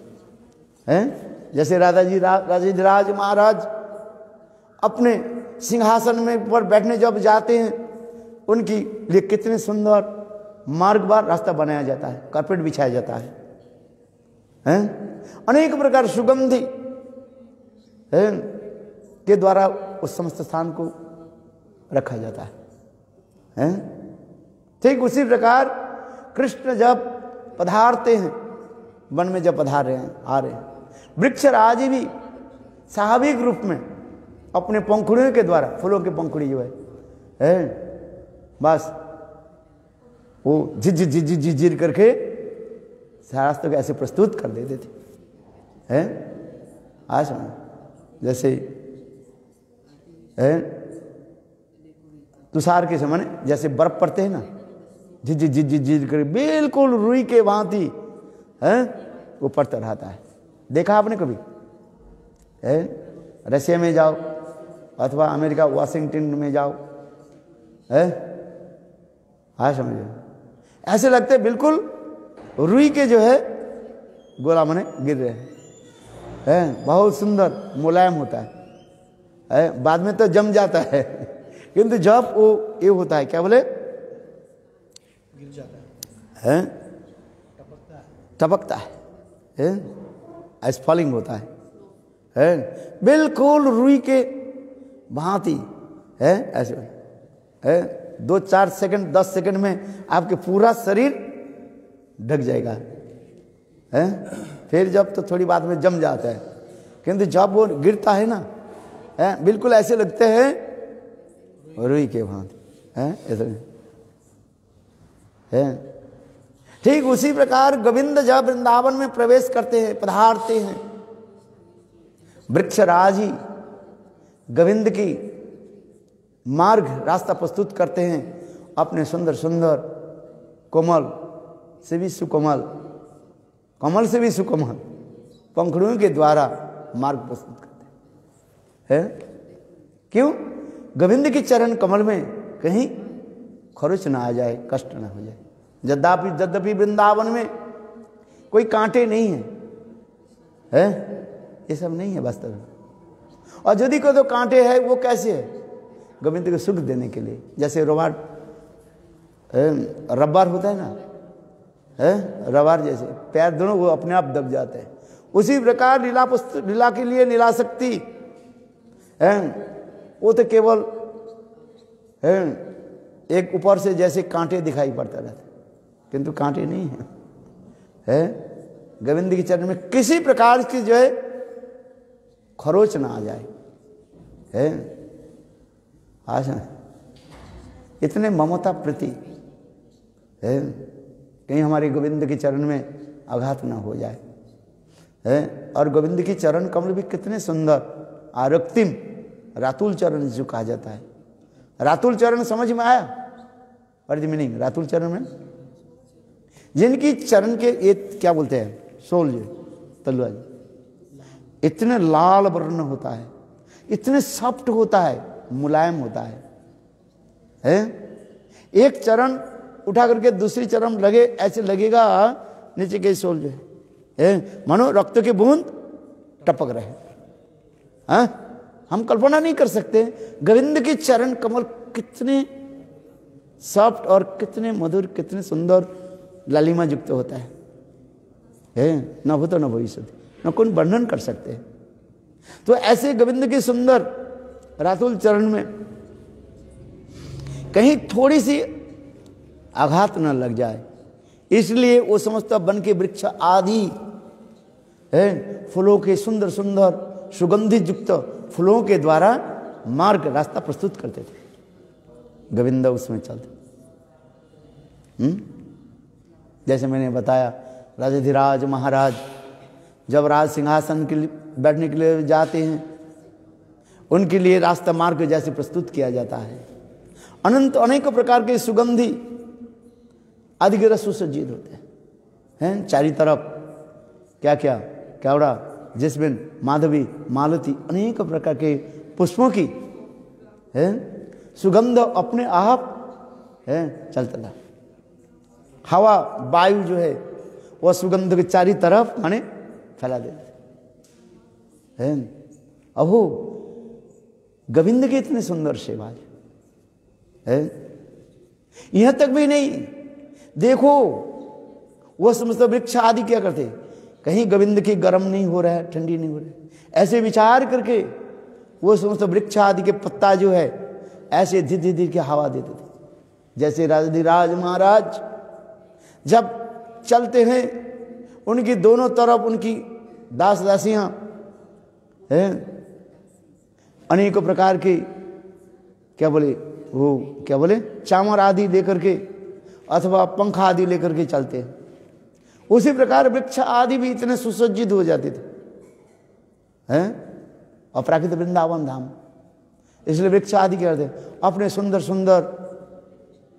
जैसे राजाधिराज महाराज अपने सिंहासन में पर बैठने जब जाते हैं, उनकी लिए कितने सुंदर मार्ग बार रास्ता बनाया जाता है, कारपेट बिछाया जाता है। अनेक प्रकार सुगंधि के द्वारा उस समस्त स्थान को रखा जाता है। ठीक उसी प्रकार कृष्ण जब पधारते हैं, वन में जब पधार रहे हैं, आ रहे हैं, वृक्ष राजी भी स्वाभाविक रूप में अपने पंखुड़ियों के द्वारा, फूलों के पंखुड़ी जो है बस वो झिझिर करके शास्त्र को ऐसे प्रस्तुत कर देते थे। आज जैसे तुषार के समय जैसे बर्फ पड़ते हैं ना, झिझ झिझ झिझ कर बिल्कुल रुई के भांति वो पड़ता रहता है। देखा आपने कभी? रशिया में जाओ अथवा अमेरिका वाशिंगटन में जाओ, हाँ समझे, ऐसे लगते बिल्कुल रुई के जो है गोला मने गिर रहे हैं। बहुत सुंदर मुलायम होता है, बाद में तो जम जाता है, किंतु जब वो ये होता है क्या बोले, गिर जाता है, टपकता है, एस्फॉलिंग होता है, बिल्कुल रुई के भांति है। ऐसे 2-4 सेकंड 10 सेकंड में आपके पूरा शरीर ढक जाएगा, फिर जब तो थोड़ी बाद में जम जाता है, किंतु जब वो गिरता है ना, बिल्कुल ऐसे लगते हैं रुई के भांति, ऐसे है। ठीक उसी प्रकार गोविंद जब वृंदावन में प्रवेश करते हैं, पधारते हैं, वृक्षराज ही गोविंद की मार्ग रास्ता प्रस्तुत करते हैं, अपने सुंदर सुंदर कोमल से भी सुकोमल, कमल से भी सुकोमल पंखुड़ियों के द्वारा मार्ग प्रस्तुत करते हैं। क्यों? गोविंद के चरण कमल में कहीं खरोच ना आ जाए, कष्ट ना हो जाए। यद्यपि वृंदावन में कोई कांटे नहीं है, ये सब नहीं है वास्तव में। और यदि कोई तो कांटे है, वो कैसे है? गोविंद को सुख देने के लिए, जैसे रबर होता है ना, रबर जैसे पैर दोनों वो अपने आप दब जाते हैं, उसी प्रकार लीला के लिए लीलाशक्ति वो तो केवल एक ऊपर से जैसे कांटे दिखाई पड़ता रहता, किंतु कांटे नहीं है। गोविंद के चरण में किसी प्रकार की जो है खरोच ना आ जाए, आशा इतने ममता प्रति कहीं हमारे गोविंद के चरण में आघात ना हो जाए। और गोविंद की चरण कमल भी कितने सुंदर, आरक्तिम रातुल चरण जो कहा जाता है। रातुल चरण समझ में आया? और द मीनिंग रातुल चरण में जिनकी चरण के ये क्या बोलते हैं, सोल जो तलवा इतने लाल वर्ण होता है, इतने सॉफ्ट होता है, मुलायम होता है। एक चरण उठा करके दूसरी चरण लगे, ऐसे लगेगा नीचे के सोल जो है मानो रक्त की बूंद टपक रहे। हम कल्पना नहीं कर सकते गोविंद के चरण कमल कितने सॉफ्ट और कितने मधुर, कितने सुंदर लालिमा युक्त होता है। न भूतो न भविष्यति, न कौन वर्णन कर सकते हैं। तो ऐसे गोविंद के सुंदर रातुल चरण में कहीं थोड़ी सी आघात न लग जाए, इसलिए वो समस्त वन के वृक्ष आदि फूलों के सुंदर सुंदर सुगंधित युक्त फूलों के द्वारा मार्ग रास्ता प्रस्तुत करते थे। गोविंद उसमें चलते। जैसे मैंने बताया, राजाधिराज महाराज जब राज सिंहासन के लिए बैठने के लिए जाते हैं, उनके लिए रास्ता मार्ग जैसे प्रस्तुत किया जाता है। अनंत अनेक प्रकार के सुगंधी आदि के रस सुसज्जित होते हैं चारी तरफ। क्या क्या केवड़ा, जैस्मिन, माधवी, मालती, अनेक प्रकार के पुष्पों की सुगंध अपने आप चलता था। हवा वायु जो है वह सुगंध के चारी तरफ माने फैला देते हैं। अहो गोविंद के इतने सुंदर सेवा है। यहां तक भी नहीं, देखो वह समस्त वृक्ष आदि क्या करते, कहीं गोविंद की गर्म नहीं हो रहा है, ठंडी नहीं हो रही, ऐसे विचार करके वो समस्त वृक्ष आदि के पत्ता जो है ऐसे धीरे धीरे के हवा देते थे। जैसे राजाधिराज महाराज जब चलते हैं, उनकी दोनों तरफ उनकी दास दासियां अनेकों प्रकार की क्या बोले, वो क्या बोले, चामर आदि लेकर के अथवा पंखा आदि लेकर के चलते हैं। उसी प्रकार वृक्ष आदि भी इतने सुसज्जित हो जाते थे। अपराकृत वृंदावन धाम इसलिए वृक्ष आदि क्या करते, अपने सुंदर सुंदर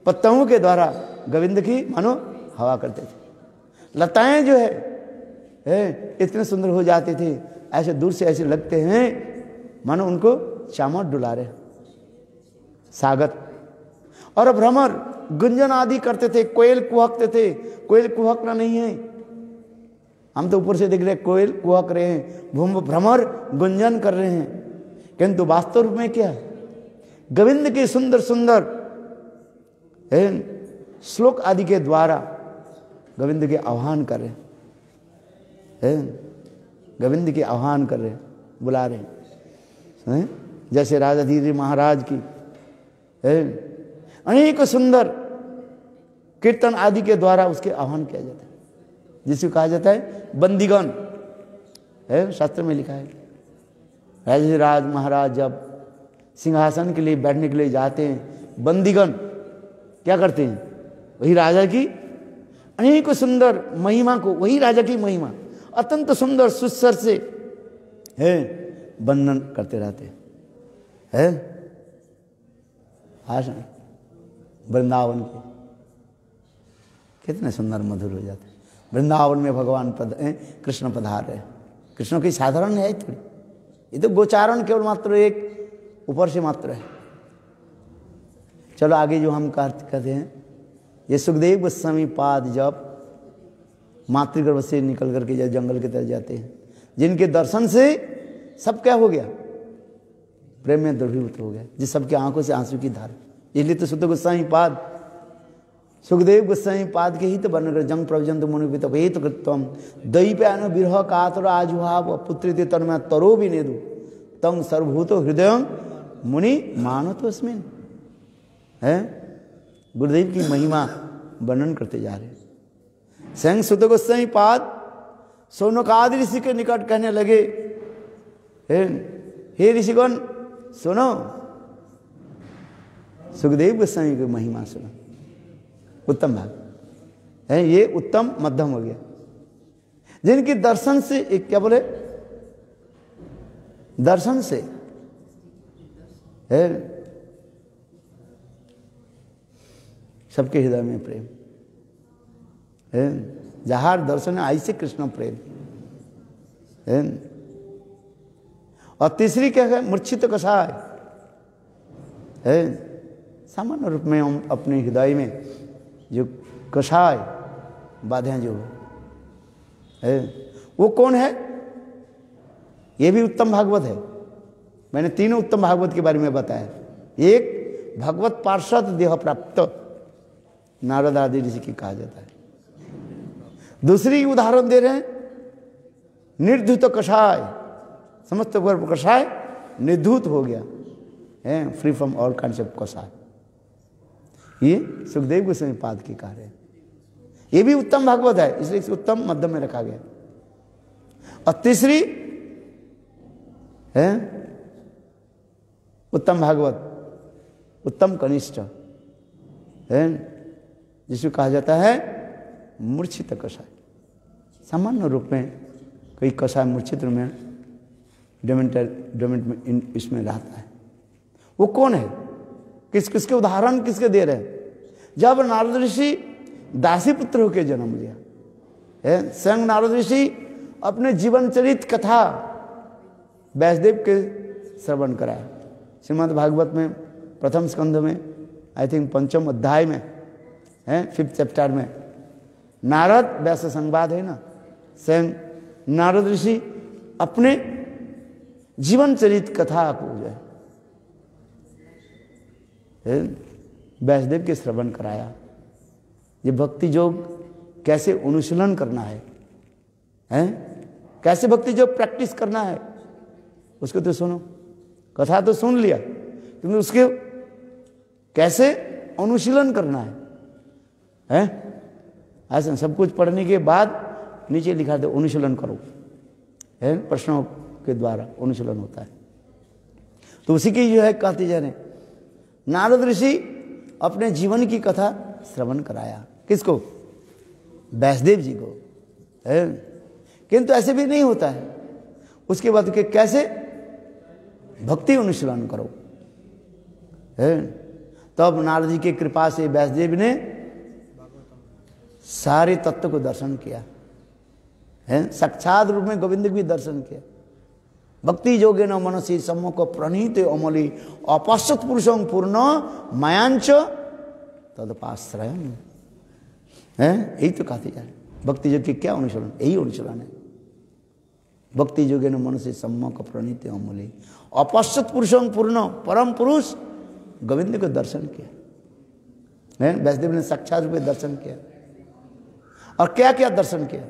पत्तों के द्वारा गोविंद की मानो हवा करते थे। लताएं जो है इतने सुंदर हो जाते थे, ऐसे दूर से ऐसे लगते हैं मानो उनको चामर डुला रहे, सागत। और भ्रमर गुंजन आदि करते थे, कोयल कुहकते थे। कोयल कुहकना नहीं है, हम तो ऊपर से देख रहे कोयल कुहक रहे हैं, भ्रमर गुंजन कर रहे हैं, किंतु वास्तव रूप में क्या, गोविंद के सुंदर सुंदर श्लोक आदि के द्वारा गोविंद के आह्वान कर रहे हैं, गोविंद के आह्वान कर रहे हैं, बुला रहे हैं। जैसे राजा धीरे महाराज की अनेक सुंदर कीर्तन आदि के द्वारा उसके आह्वान किया जाता है, जिसको कहा जाता है बंदीगण, शास्त्र में लिखा है। राजा राज महाराज जब सिंहासन के लिए बैठने के लिए जाते हैं, बंदीगण क्या करते हैं, वही राजा की अनेक सुंदर महिमा को, वही राजा की महिमा अत्यंत सुंदर सुस्वर से वर्णन करते रहते हैं। भाषण वृंदावन के कितने सुंदर मधुर हो जाते हैं। वृंदावन में भगवान कृष्ण पधार रहे। कृष्ण की साधारण है थोड़ी, ये तो गोचारण केवल मात्र एक ऊपर से मात्र है। चलो आगे जो हम कहते हैं, ये सुखदेव गोस्वामी पाद जब मातृगर्भ से निकल करके जब जंगल की तरफ जाते हैं, जिनके दर्शन से सब क्या हो गया, प्रेम में द्रवीभूत हो गया, जिस सबकी आंखों से आंसू की धार। इसलिए तो सुख गोस्वामी पाद, सुखदेव गोस्वामी पाद के ही तो बन रहे, जंग प्रवजंत मुनि तो कृतम दैप्यान विरह कातर आजुहाव पुत्री तन्मय तरो भी नेदु तंग सर्वभूतो हृदय मुनि मानतोस्मिन्। है गुरुदेव की महिमा वर्णन करते जा रहे। स्वयं सुत गोस्वामी पाद सोनकादि ऋषि के निकट कहने लगे, हे ऋषिगण सुनो, सुखदेव गोस्वामी की महिमा सुनो। उत्तम भाग है ये, उत्तम मध्यम हो गया, जिनके दर्शन से एक क्या बोले, दर्शन से है सबके हृदय में प्रेम है, जहार दर्शन आई से कृष्ण प्रेम है। और तीसरी क्या है, मूर्छित कषाय है। सामान्य रूप में हम अपने हृदय में जो कषाय बाधें जो है वो कौन है, ये भी उत्तम भागवत है। मैंने तीनों उत्तम भागवत के बारे में बताया। एक भगवत पार्षद देह प्राप्त नारद आदि ऋषि की कहा जाता है। दूसरी उदाहरण दे रहे हैं, निर्धूत कषाय, समस्त वर्ग कषाय निर्धूत हो गया है, free from all kinds of कषाय। ये सुखदेव गोस्वामी पाद की कहा है। ये भी उत्तम भागवत है, इसलिए इसे उत्तम मध्यम में रखा गया। और तीसरी है उत्तम भागवत, उत्तम कनिष्ठ है, जिसको कहा जाता है मूर्छित कषाय। सामान्य रूप में कई कषाय मूर्छित रूप में डोमेंट इसमें रहता है। वो कौन है, किसके उदाहरण किसके दे रहे हैं। जब नारद ऋषि दासी पुत्र होकर जन्म लिया है, स्वयं नारद ऋषि अपने जीवन चरित कथा व्यासदेव के श्रवण कराया। श्रीमद् भागवत में प्रथम स्कंध में आई थिंक 5वें अध्याय में है, 5th चैप्टर में नारद व्यास संवाद है ना। स्वयं नारद ऋषि अपने जीवन चरित कथा को जो है व्यासदेव के श्रवण कराया। ये भक्ति योग कैसे अनुशीलन करना है, कैसे भक्ति योग प्रैक्टिस करना है, उसको तो सुनो। कथा तो सुन लिया, क्योंकि उसके कैसे अनुशीलन करना है। ऐसा सब कुछ पढ़ने के बाद नीचे लिखा दे अनुशीलन करो, है प्रश्नों के द्वारा अनुशीलन होता है। तो उसी की जो है कहते जा रहे, नारद ऋषि अपने जीवन की कथा श्रवण कराया। किसको, व्यासदेव जी को है। किंतु ऐसे भी नहीं होता है। उसके बाद के कैसे भक्ति अनुशीलन करो, है। तब नारद जी की कृपा से व्यासदेव ने सारे तत्व को दर्शन किया है, साक्षात रूप में गोविंद भी दर्शन किया। भक्ति योगे न मनसी सम्मुख प्रणीत अमली अपश्यत पुरुषं पूर्ण मायांच तदपाश्रय है। यही तो कहते जा रहे भक्ति योग की क्या अनुसरण, यही अनुसरण है। भक्ति योगे न मनसी सम्मुख प्रणीत अमली अपश्यत पुरुषं पूर्ण परम पुरुष गोविंद को दर्शन किया है। व्यासदेव ने साक्षात रूप में दर्शन किया। और क्या क्या दर्शन किया,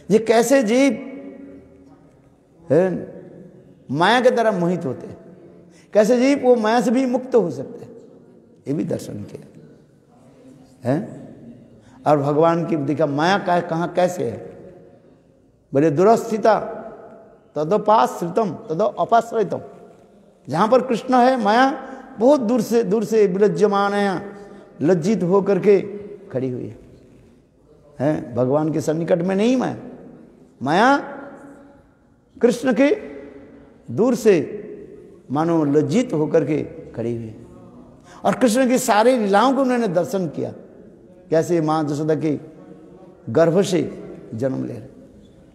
ये कैसे जीव है माया के द्वारा मोहित होते हैं, कैसे जीव वो माया से भी मुक्त हो सकते हैं, ये भी दर्शन किया है। और भगवान की दिखा माया का कहाँ कैसे है, बोले दुरस्थिता तदोपाश्रितम तदो अपाश्रितम। जहाँ पर कृष्ण है माया बहुत दूर से विलज्जमान है, लज्जित होकर के खड़ी हुई है। भगवान के सन्निकट में नहीं माया, माया कृष्ण के दूर से मानो लज्जित होकर के खड़ी हुई है। और कृष्ण की सारी लीलाओं को उन्होंने दर्शन किया, कैसे माँ जसोदा के गर्भ से जन्म ले रहे,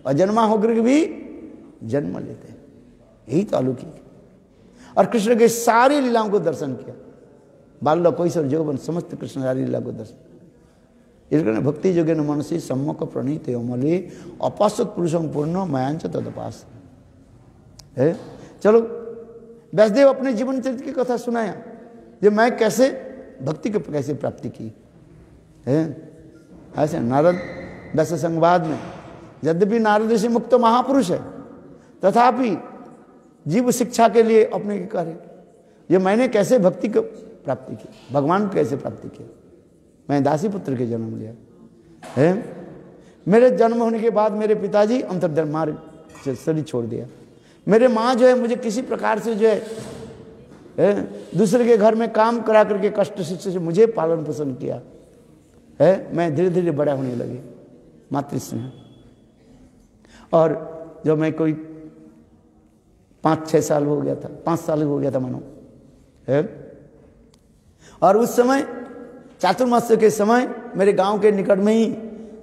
अजन्मा होकर के भी जन्म लेते हैं, यही तो अलौकिक। और कृष्ण के सारी लीलाओं को दर्शन किया, बाल्य कैशोर यौवन समस्त कृष्ण सारी लीला को दर्शन। इसलिए भक्ति योगे न मनसी सम्मुख प्रणीत अमले अपश्यत पुरुषं पूर्ण मायांच तदपास है। चलो व्यासदेव अपने जीवन चरित्र की कथा सुनाया, जो मैं कैसे भक्ति को कैसे प्राप्ति की है। ऐसे नारद दस संवाद में यद्यपि नारद ऋषि मुक्त महापुरुष है, तथापि जीव शिक्षा के लिए अपने कार्य ये मैंने कैसे भक्ति को प्राप्ति की, भगवान को कैसे प्राप्ति की। मैं दासी पुत्र के जन्म लिया है। मेरे जन्म होने के बाद मेरे पिताजी अंतर्धर्म मार्ग से शरीर छोड़ दिया। मेरे माँ जो है मुझे किसी प्रकार से जो है दूसरे के घर में काम करा करके कष्ट शिष्ट से मुझे पालन पोषण किया है। मैं धीरे धीरे बड़ा होने लगी मातृस्नेह। और जब मैं कोई 5-6 साल हो गया था, 5 साल हो गया था मानो है, और उस समय चातुर्मास्य के समय मेरे गांव के निकट में ही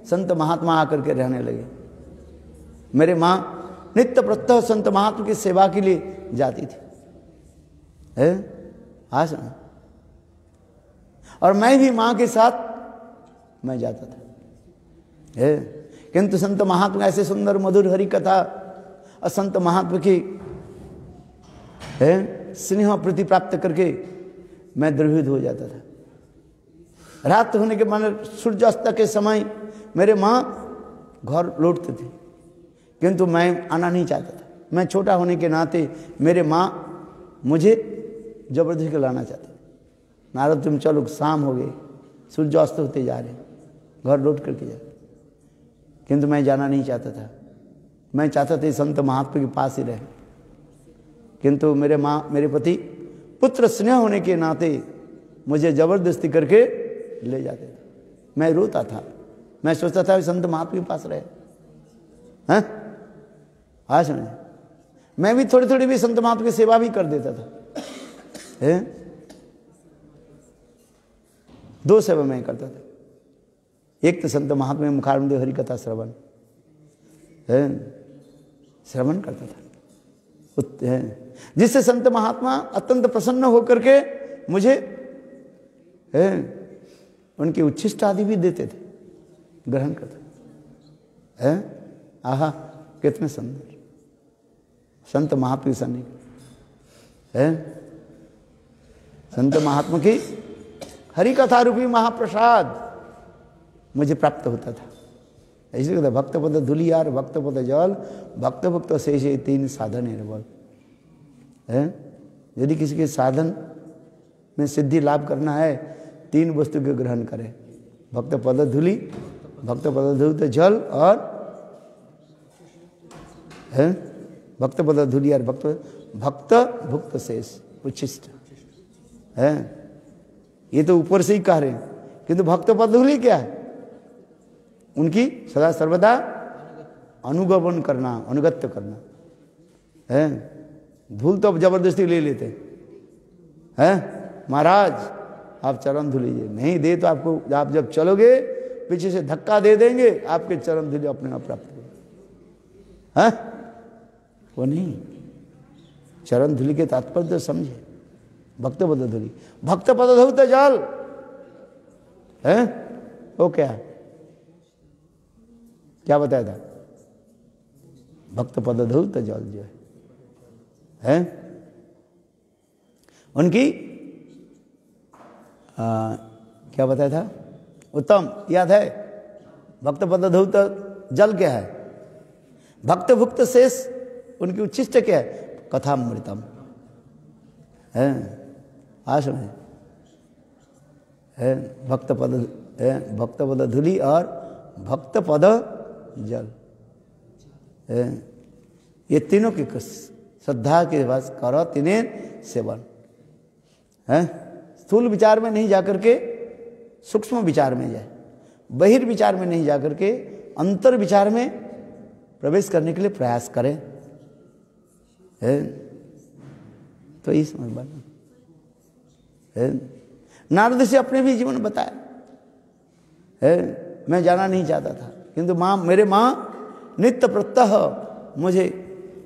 संत महात्मा आकर के रहने लगे। मेरे माँ नित्य प्रत्यह संत महात्मा की सेवा के लिए जाती थी है। हाँ सुना। और मैं भी माँ के साथ मैं जाता था है। किंतु संत महात्मा ऐसे सुंदर मधुर हरि कथा और संत महात्मा की है स्नेह प्रीति प्राप्त करके मैं द्रवित हो जाता था। रात होने के माने सूर्यास्त के समय मेरे माँ घर लौटते थे, किंतु मैं आना नहीं चाहता था। मैं छोटा होने के नाते मेरे माँ मुझे जबरदस्ती के लाना चाहते। नारद तुम चलो, शाम हो गई, सूर्यास्त होते जा रहे, घर लौट करके जा। किंतु मैं जाना नहीं चाहता था। मैं चाहता था संत महात्मा के पास ही रहे, किंतु मेरे माँ मेरे पति पुत्र स्नेह होने के नाते मुझे जबरदस्ती करके ले जाते थे। मैं रोता था, मैं सोचता था संत महात्मा के पास रहे हैं। हाँ समझे। मैं भी थोड़ी थोड़ी भी संत महात्मा की सेवा भी कर देता था है। 2 सेवा मैं करता था। एक तो संत महात्मा मुखारविंद हरि कथा श्रवण है, श्रवण करता था है, जिससे संत महात्मा अत्यंत प्रसन्न होकर के मुझे है उनकी उच्छिष्ट आदि भी देते थे, ग्रहण करते हैं। आहा कितने सुंदर संत महात्मा की सन्निधि है। संत महात्मा की हरि कथा रूपी महाप्रसाद मुझे प्राप्त होता था। ऐसे कहता भक्त पद धूलियार भक्त पद जल भक्त भक्त शेष 3 साधन निर्बल है। यदि किसी के साधन में सिद्धि लाभ करना है 3 वस्तु के ग्रहण करें, भक्त पद धूलि, भक्त पद धूलित जल और है भक्त पद धूलियार भक्त भुक्त शेष उच्छिष्ट है। ये तो ऊपर से ही कह रहे हैं, किंतु भक्त पद धूलि क्या है? उनकी सदा सर्वदा अनुगमन करना, अनुगत्य करना है। धूल तो जबरदस्ती ले लेते हैं महाराज आप चरण धुल लीजिए, नहीं दे तो आपको, आप जब चलोगे पीछे से धक्का दे देंगे, आपके चरण धुली अपने आप प्राप्त हो। हैं वो नहीं, चरण धुली के तात्पर्य तो समझे, भक्त पद धुली, भक्त पद धुत जल है वो क्या बताया था, भक्त पद धुत जल जो है उनकी क्या बताया था, उत्तम याद है, भक्त पद धुत जल क्या है, भक्त भुक्त शेष उनकी उच्छिष्ट क्या है, कथामृतम है, आसन है भक्त पद है, भक्त पद धुली और भक्त पद जल है, ये तीनों की श्रद्धा के बस करो तीनों सेवन है, स्थूल विचार में नहीं जाकर के सूक्ष्म विचार में जाए, बहिर्विचार में नहीं जाकर के अंतर विचार में प्रवेश करने के लिए प्रयास करें है, तो इस समझ है। नारद से अपने भी जीवन बताया है, मैं जाना नहीं चाहता था किंतु मेरे माँ नित्य प्रत्यह मुझे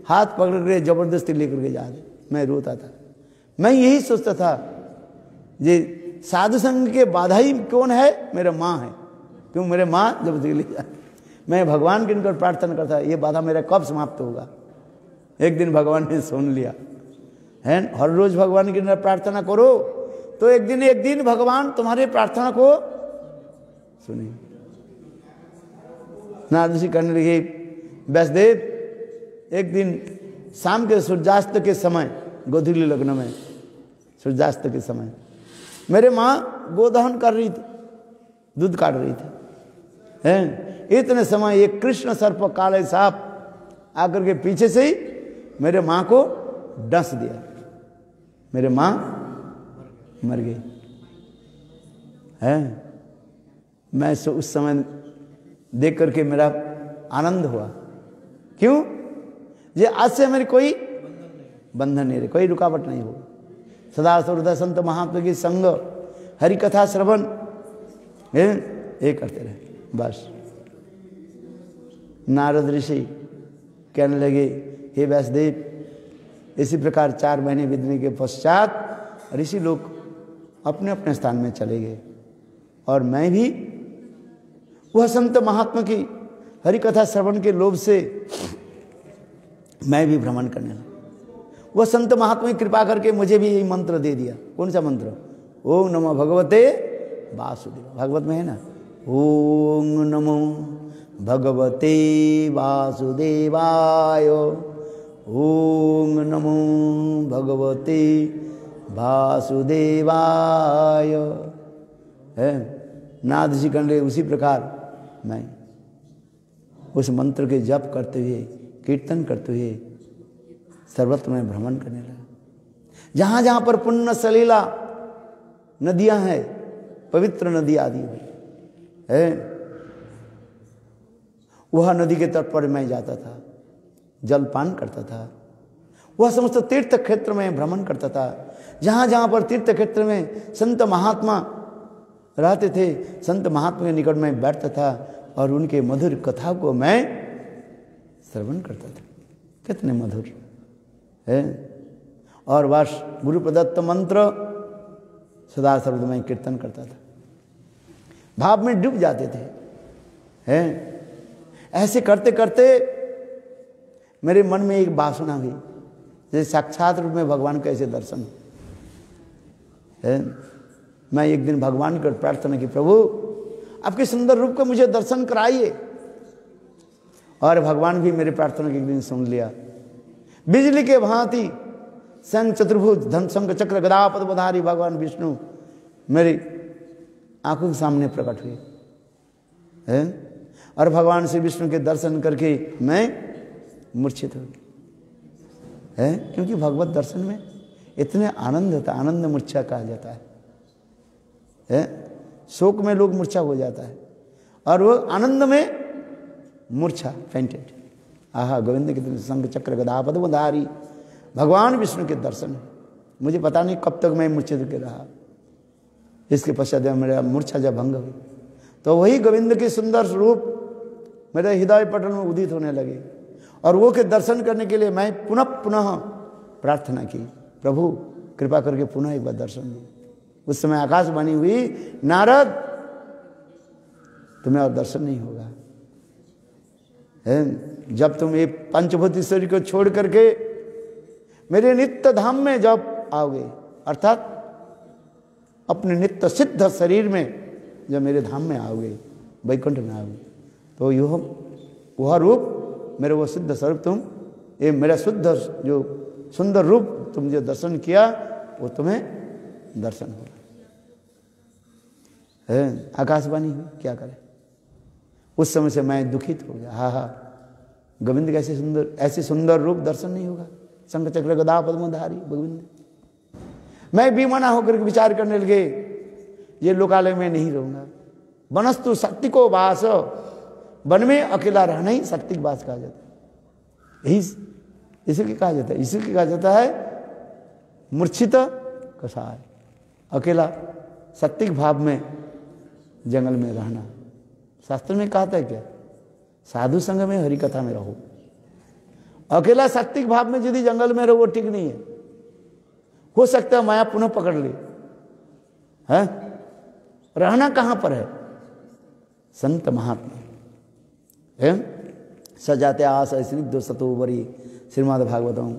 हाथ पकड़ के जबरदस्ती लेकर के जा दे, मैं रोता था, मैं यही सोचता था ये साधु संघ के बाधा ही कौन है, मेरा माँ है, क्यों मेरे माँ जबरदस्ती ले जा, मैं भगवान के इनकर प्रार्थना करता, ये बाधा मेरा कब समाप्त होगा। एक दिन भगवान ने सुन लिया है, हर रोज भगवान की प्रार्थना करो तो एक दिन भगवान तुम्हारी प्रार्थना को सुने। नारद ऋषि कहने लगे व्यासदेव, एक दिन शाम के सूर्यास्त के समय, गोधूली लग्न में सूर्यास्त के समय मेरे माँ गोदहन कर रही थी, दूध काट रही थी हैं, इतने समय एक कृष्ण सर्प काले सांप आकर के पीछे से ही मेरे माँ को डस दिया, मेरे माँ मर गई है। मैं उस समय देख करके मेरा आनंद हुआ, क्यों, ये आज से मेरी कोई बंधन नहीं रहे, कोई रुकावट नहीं होगी, सदा सर्वदा संत महात्मा की संग हरि कथा श्रवण ये करते रहे बस। नारद ऋषि कहने लगे हे व्यासदेव, इसी प्रकार 4 महीने बीतने के पश्चात ऋषि लोग अपने अपने स्थान में चले गए और मैं भी वह संत महात्मा की हरि कथा श्रवण के लोभ से मैं भी भ्रमण करने लगा। वह संत महात्मा की कृपा करके मुझे भी यही मंत्र दे दिया। कौन सा मंत्र? ओम नमो भगवते वासुदेव, भगवत में है ना, ओम नमो भगवते वासुदेवाय, ओम नमो भगवते वासुदेवाय है। नाद जी कंडे उसी प्रकार मैं उस मंत्र के जप करते हुए, कीर्तन करते हुए सर्वत्र में भ्रमण करने लगा। जहाँ जहाँ पर पुण्य सलीला नदियाँ हैं, पवित्र नदी आदि है, वह नदी के तट पर मैं जाता था, जलपान करता था। वह समस्त तीर्थ क्षेत्र में भ्रमण करता था। जहाँ जहाँ पर तीर्थ क्षेत्र में संत महात्मा रहते थे, संत महात्मा के निकट में बैठता था और उनके मधुर कथा को मैं श्रवण करता था। कितने मधुर है। और बस गुरु प्रदत्त मंत्र सदा सर्वदा कीर्तन करता था, भाव में डूब जाते थे हैं। ऐसे करते करते मेरे मन में एक वासना हुई, जैसे साक्षात रूप में भगवान का ऐसे दर्शन है। मैं एक दिन भगवान को प्रार्थना की, प्रभु आपके सुंदर रूप का मुझे दर्शन कराइए। और भगवान भी मेरी प्रार्थना के एक दिन सुन लिया। बिजली के भांति शंख चतुर्भुज धन शंख चक्र गदा पद्मधारी भगवान विष्णु मेरी आंखों के सामने प्रकट हुए हैं। और भगवान श्री विष्णु के दर्शन करके मैं मूर्छित हो गया है, क्योंकि भगवत दर्शन में इतने आनंद होता है। आनंद मूर्छा कहा जाता है। शोक में लोग मूर्छा हो जाता है और वो आनंद में मूर्छा फेंटेड। आहा गोविंद के शंख चक्र गदा पद्मधारी भगवान विष्णु के दर्शन मुझे पता नहीं कब तक मैं मूर्छित के रहा। इसके पश्चात मेरा मूर्छा जब भंग हुई तो वही गोविंद के सुंदर रूप मेरे हृदय पटल में उदित होने लगे, और वो के दर्शन करने के लिए मैं पुनः पुनः प्रार्थना की, प्रभु कृपा करके पुनः एक बार दर्शन दो। उस समय आकाशवाणी हुई, नारद तुम्हें और दर्शन नहीं होगा, जब तुम ये पंचभूत शरीर को छोड़ करके मेरे नित्य धाम में जब आओगे, अर्थात अपने नित्य सिद्ध शरीर में जब मेरे धाम में आओगे, वैकुंठ में आओगे, तो यह वह रूप मेरे वो सिद्ध स्वरूप तुम, ये मेरा शुद्ध जो सुंदर रूप तुम जो दर्शन किया वो तुम्हें दर्शन होगा। आकाशवाणी हुई, क्या करे। उस समय से मैं दुखित हो गया। हाँ, गोविंद का ऐसे सुंदर रूप दर्शन नहीं होगा। शंख चक्र गदा पद्मधारी गोविंद। मैं भी मना होकर के विचार करने लगे, ये लोकालय में नहीं रहूंगा। वनस्तु शक्ति को वास, वन में अकेला रहना ही शक्ति का वास कहा जाता है। यही इसी कहा जाता है, इसी कहा जाता है मूर्छित कसाय, अकेला सत्विक भाव में जंगल में रहना। शास्त्र में कहा है क्या, साधु संग में हरि कथा में रहो। अकेला सात्विक भाव में यदि जंगल में रहो वो ठीक नहीं है, हो सकता है माया पुनः पकड़ ले। है रहना कहां पर है, संत महात्मा है। सजाते आस स्निग्ध सतोवरी श्रीमद् भागवतम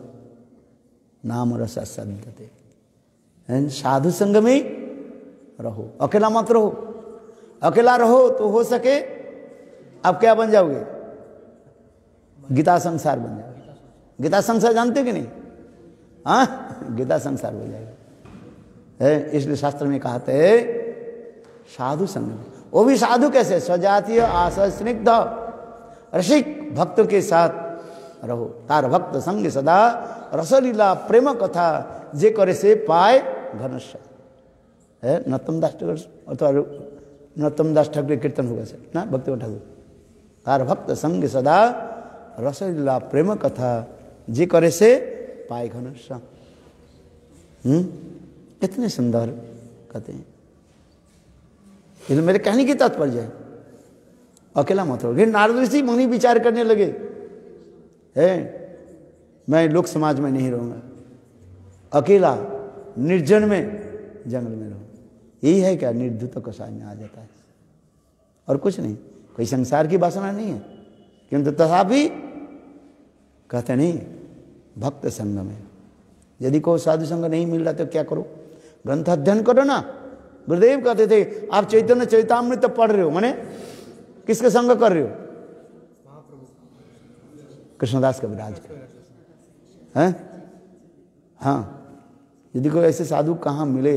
नाम रस सदते। साधु संग में रहो, अकेला मत रहो। अकेला रहो तो हो सके आप क्या बन जाओगे, गीता संसार बन जाओगे। गीता संसार जानते कि नहीं, हाँ गीता संसार हो जाएगा। इसलिए शास्त्र में कहते हैं साधु संग में, वो भी साधु कैसे, स्वजातीय आशय स्निग्ध रसिक भक्तों के साथ रहो। तार भक्त संग सदा रसलीला प्रेम कथा जे करे से पाए घनश्य। है नरोत्तम दास ठाकुर अथवा नरोत्तम दास ठाकुर कीर्तन होगा सर ना, भक्ति ठाकुर। तार भक्त संग सदा रसलीला प्रेम कथा जे करे से पाए घनश्य। इतने सुंदर कहते हैं। ये तो मेरे कहने की तात्पर्य है, अकेला मत रहो। फिर नारद ऋषि मुनि विचार करने लगे, है मैं लोक समाज में नहीं रहूंगा, अकेला निर्जन में जंगल में रहूं। यही है क्या, निर्धुत कसाय में आ जाता है और कुछ नहीं। कोई संसार की वासना नहीं है, किंतु तथापि कहते नहीं भक्त संग में। यदि कोई साधु संग नहीं मिल रहा तो क्या करो, ग्रंथ अध्ययन करो ना। गुरुदेव कहते थे आप चैतन्य चैतामृत पढ़ रहे हो, माने किसके संग कर रहे हो, कृष्णदास कविराज का। हैं हाँ, यदि कोई ऐसे साधु कहाँ मिले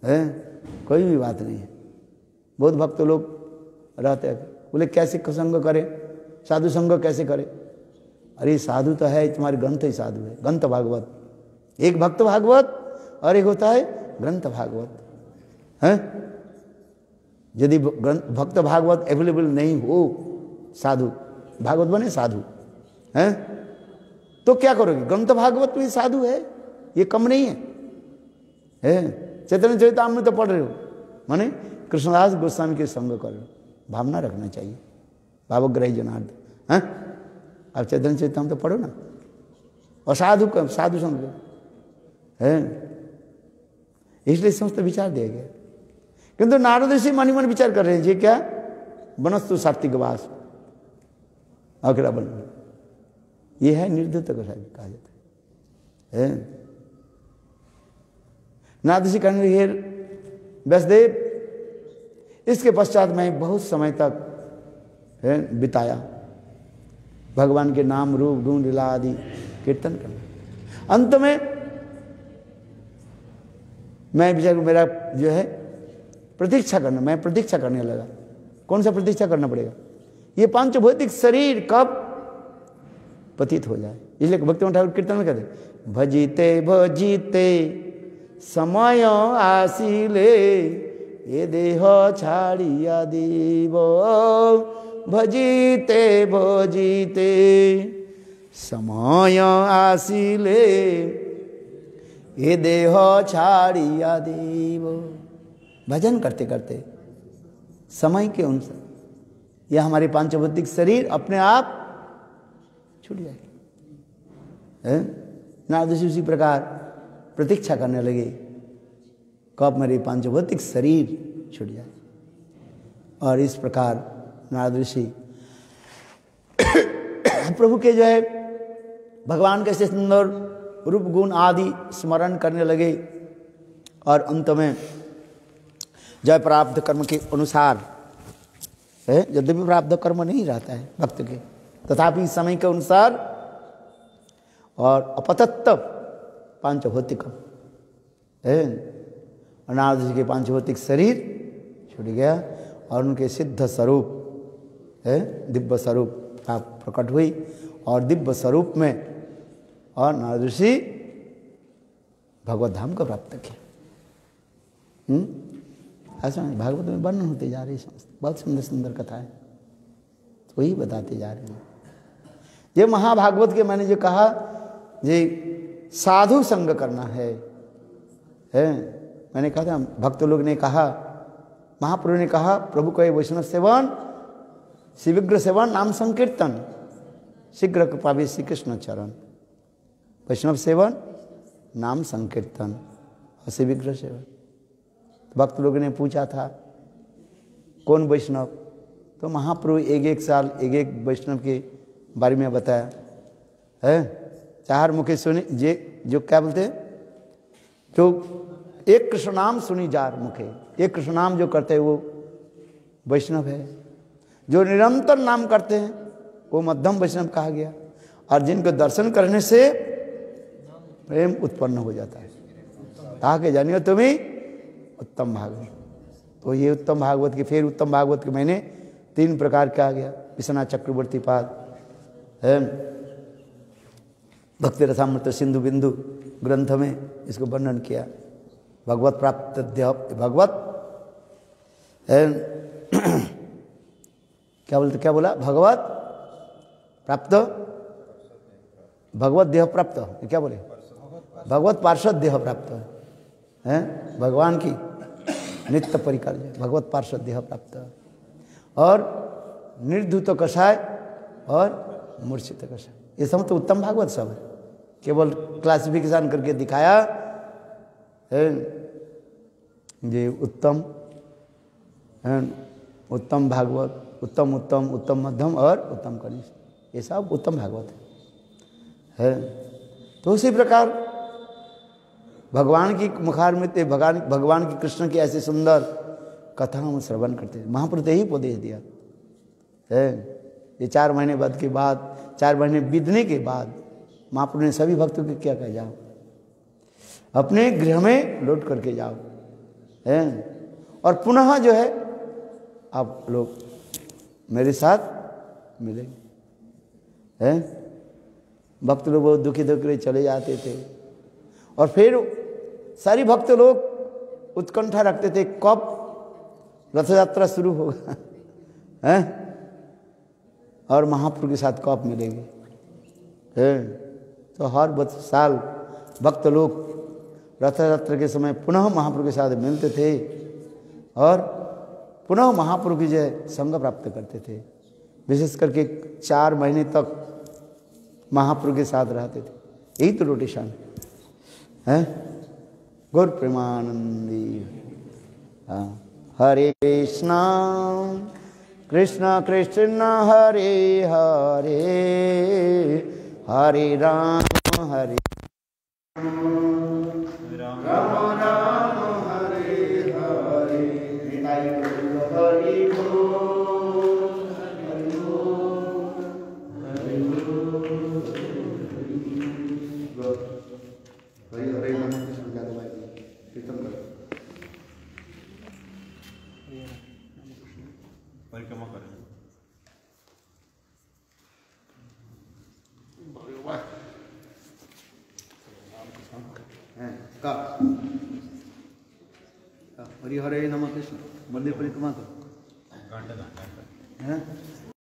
हैं, कोई भी बात नहीं है। बहुत भक्त लोग रहते हैं, बोले कैसे संग करे, साधु संग कैसे करे। अरे साधु तो है, तुम्हारे ग्रंथ ही साधु है, ग्रंथ भागवत। एक भक्त भागवत और एक होता है ग्रंथ भागवत। हैं यदि भक्त भागवत अवेलेबल नहीं हो, साधु भागवत बने साधु हैं, तो क्या करोगे। ग्रंथ भागवत भी साधु है, ये कम नहीं है। चैतन्य चैतामृत तो पढ़ रहे हो, माने कृष्णदास गोस्वामी के संग कर रहे हो, भावना रखना चाहिए। भावग्राही जनार्द हैं, आप चैतन्य चैतामृत तो पढ़ो ना। और साधु संग है, इसलिए समस्त विचार दिया गया। किंतु नारद ऋषि मन ही मन विचार कर रहे हैं, ये क्या वनस्तु सात्विक वास, अकेला बन, ये है निर्धत को कहा जाता है। नारद ऋषि कहने लगे, व्यासदेव इसके पश्चात मैं बहुत समय तक बिताया भगवान के नाम रूप गुण लीला आदि कीर्तन करना। अंत में मैं विचार मेरा जो है प्रतीक्षा करना, मैं प्रतीक्षा करने लगा। कौन सा प्रतीक्षा करना पड़ेगा, ये पांच भौतिक शरीर कब पतित हो जाए। इसलिए भक्ति ठाकुर कीर्तन में कहते भजीते भजीते समय आसिले ये देह छाड़िया दीव। भजीते भजीते समय आसिले ये देह छाड़िया देव। भजन करते करते समय के अनुसार यह हमारे पांचभौतिक शरीर अपने आप छूट जाएगा। नारद ऋषि उसी प्रकार प्रतीक्षा करने लगे कब मेरे पांचभौतिक शरीर छूट जाए। और इस प्रकार नारद ऋषि प्रभु के जो है भगवान के से सुंदर रूप गुण आदि स्मरण करने लगे। और अंत में जय प्रारब्ध कर्म के अनुसार यद्यपि प्रारब्ध कर्म नहीं रहता है भक्त के, तथापि समय के अनुसार और अपतत्व पांचभौतिकम नारद जी के पांचभौतिक शरीर छूट गया और उनके सिद्ध स्वरूप दिव्य स्वरूप प्रकट हुई। और दिव्य स्वरूप में और नारद ऋषि भगवत धाम को प्राप्त किया। ऐसा भागवत में वर्णन होते जा रहे हैं, बहुत सुंदर सुंदर कथा है, तो वही बताते जा रहे हैं। ये महाभागवत के मैंने जो कहा ये साधु संग करना है। मैंने कहा था भक्त लोग ने कहा, महाप्रभु ने कहा प्रभु को वैष्णव सेवन शिविग्र सेवन नाम संकीर्तन शीघ्र कृपा भी श्री कृष्ण चरण। वैष्णव सेवन नाम संकीर्तन और शिविग्र सेवन। भक्त लोगों ने पूछा था कौन वैष्णव, तो महाप्रभु एक एक साल एक एक वैष्णव के बारे में बताया है। चार मुखे सुनी जे जो क्या बोलते हैं, जो एक कृष्ण नाम सुनी जार मुखे, एक कृष्ण नाम जो करते हैं वो वैष्णव है। जो निरंतर नाम करते हैं वो मध्यम वैष्णव कहा गया। और जिनको दर्शन करने से प्रेम उत्पन्न हो जाता है, कहा के जानियो तुम्हें उत्तम भागवत। तो ये उत्तम भागवत के फिर उत्तम भागवत के मैंने 3 प्रकार कहा गया। विश्वनाथ चक्रवर्ती पाद भक्ति रसामृत सिंधु बिंदु ग्रंथ में इसको वर्णन किया। भगवत प्राप्त भगवत क्या बोला भगवत प्राप्त भगवत देह प्राप्त, क्या बोले भगवत पार्षद देह प्राप्त है। भगवान की नित्य परिकर भगवत पार्षद देह प्राप्त। और निर्धूत कषाय और मूर्छित कषाय, ये सब तो उत्तम भागवत सब है। केवल क्लासिफिकेशन करके दिखाया ये उत्तम उत्तम भागवत, उत्तम उत्तम उत्तम मध्यम और उत्तम कनिष्ठ, ये सब उत्तम भागवत है। तो उसी प्रकार भगवान की मुखार में भगवान की कृष्ण की ऐसे सुंदर कथा हम श्रवण करते हैं। महाप्रभु ही उपदेश दिया है। ये 4 महीने बाद के बाद 4 महीने बीतने के बाद महाप्रभु ने सभी भक्तों को क्या कहा, जाओ अपने गृह में लौट करके जाओ है। और पुनः जो है आप लोग मेरे साथ मिलेंगे हैं। भक्त लोग बहुत दुखी दुखी चले जाते थे। और फिर सारी भक्त लोग उत्कंठा रखते थे कब रथ यात्रा शुरू होगा हैं, और महाप्रभु के साथ कब मिलेंगे हैं। तो हर साल भक्त लोग रथ यात्रा के समय पुनः महाप्रभु के साथ मिलते थे और पुनः महाप्रभु की जय संग प्राप्त करते थे। विशेष करके 4 महीने तक महाप्रभु के साथ रहते थे। यही तो रोटेशन है। गौर प्रेमानंदी। हरे कृष्णा कृष्णा कृष्ण हरे हरे, हरे राम हरे राम राम हरे हरे, हरि बोल हरि बोल हरि बोल हरि हरे नाम कृष्ण ज्ञान भाई कीर्तन कर परिक्रमा करें। हरि हरे नमः कृष्ण मंदिर परिक्रमा करो।